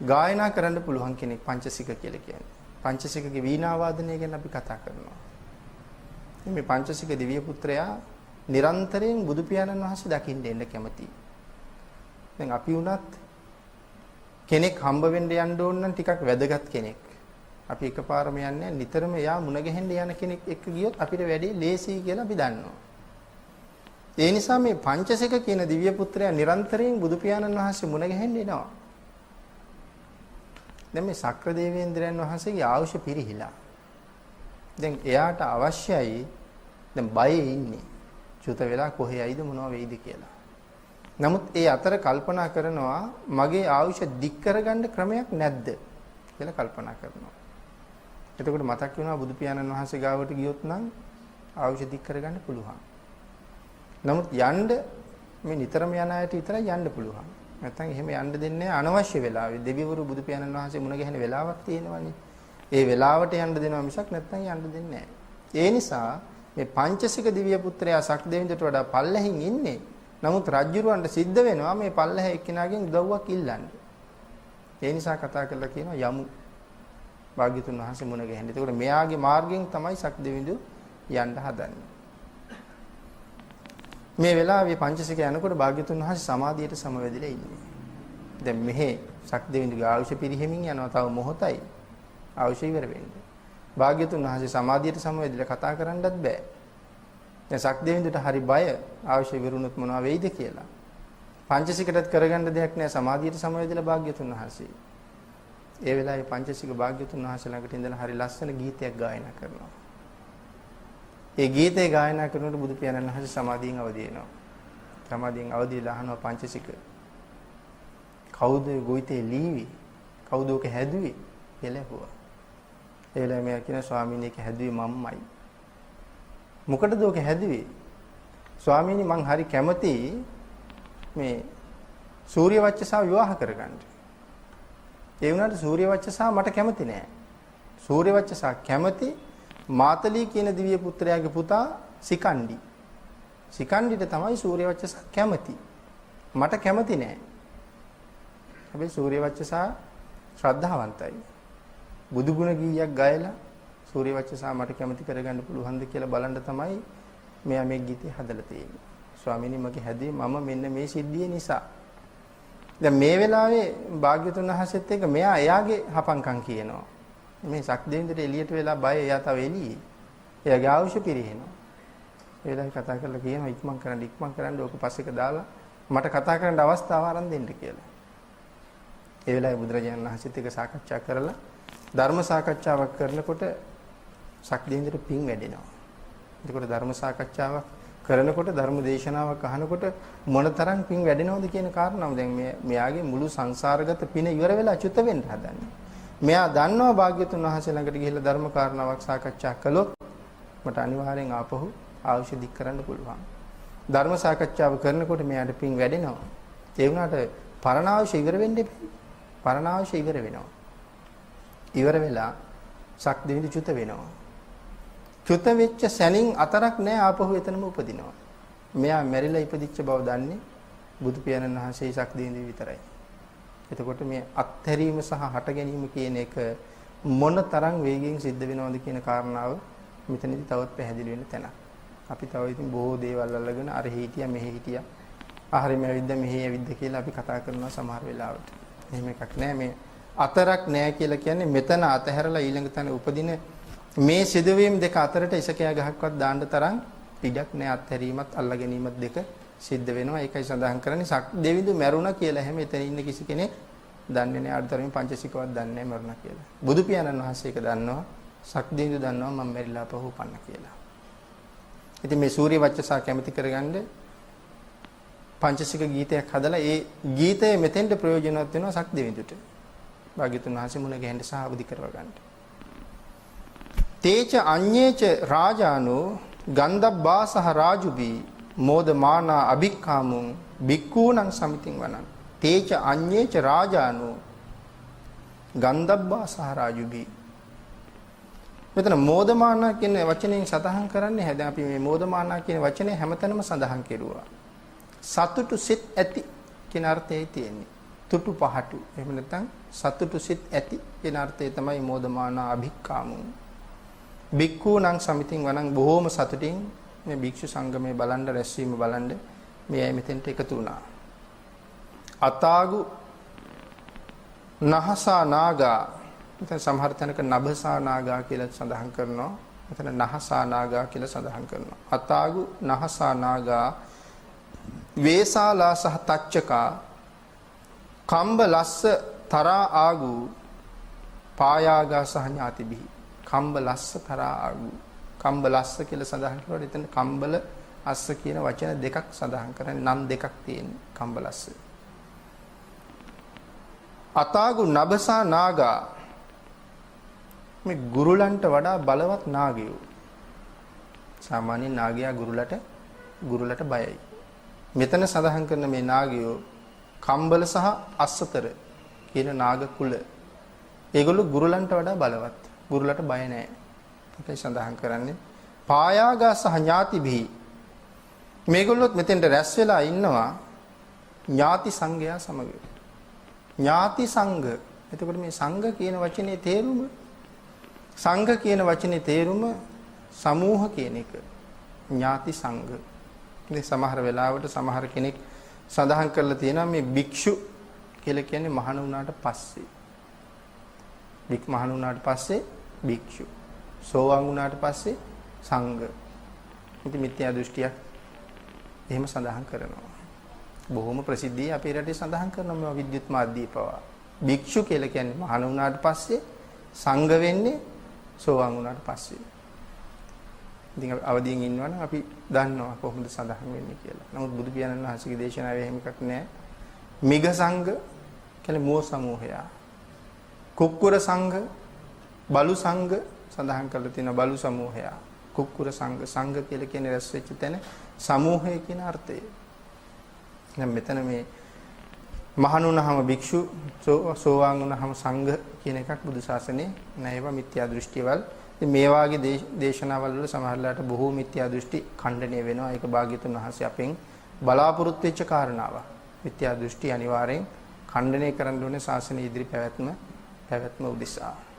ගායනා කරන්න පුළුවන් කෙනෙක් පංචසික කියලා කියන්නේ. පංචසිකගේ වීණා වාදනය ගැන අපි කතා කරනවා. මේ පංචසික දිව්‍ය පුත්‍රයා නිරන්තරයෙන් බුදු පියාණන් වහන්සේ දකින්න එන්න කැමතියි. දැන් අපි වුණත් කෙනෙක් හම්බ වෙන්න යන්න ඕන නම් ටිකක් වැදගත් කෙනෙක්. අපි එකපාරම යන්නේ නිතරම එයා මුණ ගැහෙන්න යන කෙනෙක් එක්ක ගියොත් අපිට වැඩි ලේසියි කියලා අපි දන්නවා. ඒ නිසා මේ පංචසික කියන දිව්‍ය පුත්‍රයා නිරන්තරයෙන් බුදු පියාණන් වහන්සේ මුණ ගැහෙන්න එනවා. දැන් මේ ශක්‍ර දේවේන්ද්‍රයන් වහන්සේගේ ආයුෂ පිරිහිලා. දැන් එයාට අවශ්‍යයි දැන් බයේ ඉන්නේ. චුත වෙලා කොහේ යයිද මොනවා වෙයිද කියලා. නමුත් ඒ අතර කල්පනා කරනවා මගේ ආයුෂ දික් කරගන්න ක්‍රමයක් නැද්ද කියලා කල්පනා කරනවා. එතකොට මතක් වෙනවා බුදු පියාණන් වහන්සේ ගාවට ගියොත් නම් ආයුෂ දික් කරගන්න පුළුවන්. නමුත් යන්න මේ නිතරම යන අයට විතරයි යන්න පුළුවන්. නැත්නම් එහෙම යන්න දෙන්නේ අනවශ්‍ය වෙලාවෙ. දෙවිවරු බුදු පියාණන් වහන්සේ මුණ ගැහෙන වෙලාවක් තියෙනවනේ. ඒ වෙලාවට යන්න දෙනවා මිසක් නැත්නම් යන්න දෙන්නේ නැහැ. ඒ නිසා මේ පංචසික දිව්‍ය පුත්‍රයා සක්දෙවිඳට වඩා පල්ලෙහින් ඉන්නේ. නමුත් රජුරවන්ට සිද්ධ වෙනවා මේ පල්ලෙහි එක්කිනාගෙන් උදව්වක් ඉල්ලන්න. ඒ නිසා කතා කරලා කියනවා යමු. භාග්‍යතුන් වහන්සේ මුණ ගැහෙන්න. ඒකට මෙයාගේ මාර්ගයෙන් තමයි සක්දෙවිඳු යන්න හදන්නේ. මේ වෙලාවේ පංචසික යනකොට භාග්‍යතුන් වහන්සේ සමාධියට සමවැදිලා ඉන්නේ. දැන් මෙහි සක්දෙවිඳුගේ ආයුෂ පිරිහෙමින් යනවා. තව මොහොතයි ආයුෂ ඉවර වෙන්නේ. භාග්‍යතුන් වහන්සේ සමාධියට සමවැදිලා කතා කරන්නත් බෑ. දැන් සක්දෙවිඳුට හරි බය ආයුෂ ඉවරුනොත් මොනවා වෙයිද කියලා. පංචසිකටත් කරගන්න දෙයක් නෑ සමාධියට සමවැදිලා භාග්‍යතුන් වහන්සේ. ඒ වෙලාවේ පංචසික භාග්‍යතුන් වහන්සේ ළඟට ඉඳලා හරි ලස්සන ගීතයක් ගායනා කරනවා. ඒ ගීතේ ගායනා කරනකොට බුදු පියාණන් වහන්සේ සමාධියෙන් අවදි වෙනවා. සමාධියෙන් අවදි වෙලා අහනවා පංචසික කවුද ගොයිතේ ලීවි? කවුද ඔක හැදුවේ? කියලා ඇහුවා. ඒ වෙලාවේ මම කියන ස්වාමීන් වහන්සේ හැදුවේ මම්මයි. මොකටද ඔක හැදුවේ? ස්වාමීනි මං හරි කැමතියි මේ සූර්යවච්චසාව විවාහ කරගන්න. ඒ වුණාට සූර්යවච්චසා මට කැමති නෑ. සූර්යවච්චසා කැමති මාතලී කියන දිව්‍ය පුත්‍රයාගේ පුතා සිකණ්ඩි. සිකණ්ඩිට තමයි සූර්යවච්චසා කැමති. මට කැමති නෑ. හැබැයි සූර්යවච්චසා ශ්‍රද්ධාවන්තයි. බුදු ගුණ ගීයක් ගයලා සූර්යවච්චසා මට කැමති කරගන්න පුළුවන්ද කියලා බලන්න තමයි මෙයා මේ ගීතේ හදලා තියෙන්නේ. ස්වාමීනි මගේ හැදී මම මෙන්න මේ සිද්ධිය නිසා. දැන් මේ වෙලාවේ භාග්‍යතුන් වහන්සේත් එක්ක මෙයා එයාගේ හපංකම් කියනවා. මේ සක්දෙවිඳට එළියට වෙලා බය එයා තව එළියේ. එයාගේ ආයුෂ පිරිහෙනවා. ඒ වෙලාවේ කතා කරලා කියනවා ඉක්මන් කරන්න ඕක පස්සෙක දාලා මට කතා කරන්න අවස්ථාව ආරම්භ දෙන්න කියලා. ඒ වෙලාවේ බුදුරජාණන් වහන්සේත් එක්ක සාකච්ඡා කරලා ධර්ම සාකච්ඡාවක් කරනකොට සක්දෙවිඳට පිං වැඩෙනවා. එතකොට ධර්ම සාකච්ඡාවක් කරනකොට ධර්ම දේශනාවක් අහනකොට මොනතරම් පිං වැඩෙනවද කියන කාරණාව දැන් මෙයාගේ මුළු සංසාරගත පින ඉවර වෙලා චුත වෙන්න හදන්නේ. මෙයා දන්නවා භාග්‍යතුන් වහන්සේ ළඟට ගිහිල්ලා ධර්ම කාරණාවක් සාකච්ඡා කළොත් මට අනිවාර්යෙන් ආපහු අවශ්‍ය දික් කරන්න පුළුවන්. ධර්ම සාකච්ඡාව කරනකොට මෙයාට පිං වැඩෙනවා. ඒ වුණාට පරණාවශ්‍ය ඉවර වෙන්න එපා. පරණාවශ්‍ය ඉවර වෙනවා. ඉවර වෙලා සක්දෙවිඳු චුත වෙනවා. චුත වෙච්ච සැනින් අතරක් නැහැ ආපහු එතනම උපදිනවා. මෙයා මැරිලා ඉපදිච්ච බව දන්නේ බුදු පියාණන් වහන්සේ සක්දෙවිඳු විතරයි. එතකොට මේ අත්හැරීම සහ හට ගැනීම කියන එක මොන තරම් වේගයෙන් සිද්ධ වෙනවද කියන කාරණාව මෙතනදී තවත් පැහැදිලි වෙන්න තැනක්. අපි තව ඉතින් බොහෝ දේවල් අල්ලගෙන අර හිටියා මෙහෙ හිටියා. ආහාරෙම ඇවිද්දා මෙහෙ ඇවිද්දා කියලා අපි කතා කරනවා සමහර වෙලාවට. එහෙම එකක් නැහැ මේ අතරක් නැහැ කියලා කියන්නේ මෙතන අතහැරලා ඊළඟ තැන උපදින මේ සිදුවීම් දෙක අතරට ඉසකයා ගහක්වත් දාන්න තරම් ඉඩක් නැහැ. අත්හැරීමත් අල්ලා ගැනීමත් දෙක සිද්ධ වෙනවා. ඒකයි සඳහන් කරන්නේ සක්දෙවිඳු මැරුණා කියලා හැම එතන ඉන්න කිසි කෙනෙක් දන්නේ නැහැ. අර්ධතරමින් පංචසිකවත් දන්නේ නැහැ මරුණා කියලා. බුදු පියාණන් වහන්සේ ඒක දන්නවා. සක්දෙවිඳු දන්නවා මම මැරිලා පහු උපන්න කියලා. ඉතින් මේ සූර්ය වච්චසා කැමති කරගන්න පංචසික ගීතයක් හදලා ඒ ගීතය මෙතෙන්ට ප්‍රයෝජනවත් වෙනවා සක්දෙවිඳුට. භාග්‍යතුන් වහන්සේ මුණ ගැහෙන්න සහ අවදි කරව ගන්න. තේච අඤ්ඤේච රාජානෝ ගන්ධබ්බාසහ රාජුබී මෝදමානා අභික්ඛාමුං බික්ඛූණං සමිතින් වනං. තේච අඤ්ඤේච රාජානෝ ගන්ධබ්බාසහ රාජුබී. මෙතන මෝදමානා කියන වචනයෙන් සඳහන් කරන්නේ හැද අපි මේ මෝදමානා කියන වචනේ හැමතැනම සඳහන් කෙරුවා. සතුටු සිත් ඇති කියන අර්ථයයි තියෙන්නේ. තුටු පහටු. එහෙම නැත්නම් සතුටු සිත් ඇති කියන අර්ථය තමයි මෝදමානා අභික්ඛාමුං. බික්ඛූණං සමිතින් වනං බොහෝම සතුටින් මේ භික්ෂු සංගමයේ බලන්න රැස්වීම බලන්න මේ අය මෙතෙන්ට එකතු වුණා. අතාගු නහසා නාගා මෙතන සමහර තැනක නභසා නාගා කියලා සඳහන් කරනවා. මෙතන නහසා නාගා කියලා සඳහන් කරනවා. අතාගු නහසා නාගා වේසාලා සහ තච්චකා කම්බ ලස්ස තරා ආගු පායාගා සහ ඥාතිබිහි. කම්බ ලස්ස තරා ආගු. කම්බ ලස්ස කියලා සඳහන් කරලා එතන කම්බල අස්ස කියන වචන දෙකක් සඳහන් කරන්නේ. නම් දෙකක් තියෙන කම්බ ලස්ස. අතාගු නබසා නාගා මේ ගුරුලන්ට වඩා බලවත් නාගයෝ. සාමාන්‍ය නාගයා ගුරුලට බයයි. මෙතන සඳහන් කරන මේ නාගයෝ කම්බල සහ අස්සතර කියන නාග කුල. ඒගොල්ලෝ ගුරුලන්ට වඩා බලවත්. ගුරුලට බය නැහැ. ඒකයි සඳහන් කරන්නේ. පායාගා සහ ඥාතිභී. මේගොල්ලොත් මෙතෙන්ට රැස් වෙලා ඉන්නවා ඥාති සංඝයා සමග. ඥාති සංඝ. එතකොට මේ සංඝ කියන වචනේ තේරුම සංඝ කියන වචනේ තේරුම සමූහ කියන එක. ඥාති සංඝ. ඉතින් සමහර වෙලාවට සමහර කෙනෙක් සඳහන් කරලා තියෙනවා මේ භික්ෂු කියලා කියන්නේ මහාන වුණාට පස්සේ. මහාන වුණාට පස්සේ භික්ෂු. සෝවාන් වුණාට පස්සේ සංඝ. ඉතින් මිත්‍යා දෘෂ්ටියක් එහෙම සඳහන් කරනවා. බොහොම ප්‍රසිද්ධියි අපේ රටේ සඳහන් කරනවා විද්‍යුත් මාධ්‍යය පවා. භික්ෂු කියලා කියන්නේ මහාන වුණාට පස්සේ සංඝ වෙන්නේ සෝවාන් වුණාට පස්සේ. ඉතින් අවදීන් ඉන්නවනම් අපි දන්නවා කොහොමද සඳහන් වෙන්නේ කියලා. නමුත් බුදු පියාණන් වහන්සේගේ දේශනාවේ එහෙම එකක් නැහැ. මිග සංඝ කියන්නේ මෝ සමූහය. කුක්කුර සංඝ, බලු සංඝ සඳහන් කරලා තියෙනවා බලු සමූහය. කුක්කුර සංඝ සංඝ කියලා කියන්නේ රැස් වෙච්ච තැන සමූහය කියන අර්ථය. දැන් මෙතන මේ මහාන වුණාම භික්ෂු, සෝවාන් වුණාම සංඝ කියන එකක් බුදු ශාසනයේ නැහැ. ඒවා මිත්‍යා දෘෂ්ටිවල. ඉතින් මේ වාගේ දේශනාවල් වල සමහරලාට බොහෝ මිත්‍යා දෘෂ්ටි ඛණ්ඩණය වෙනවා. ඒක භාග්‍යතුන් වහන්සේ අපෙන් බලාපොරොත්තු වෙච්ච කාරණාවක්. මිත්‍යා දෘෂ්ටි අනිවාර්යෙන් ඛණ්ඩණය කරන්න ඕනේ ශාසනයේ ඉදිරි පැවැත්ම උදෙසා.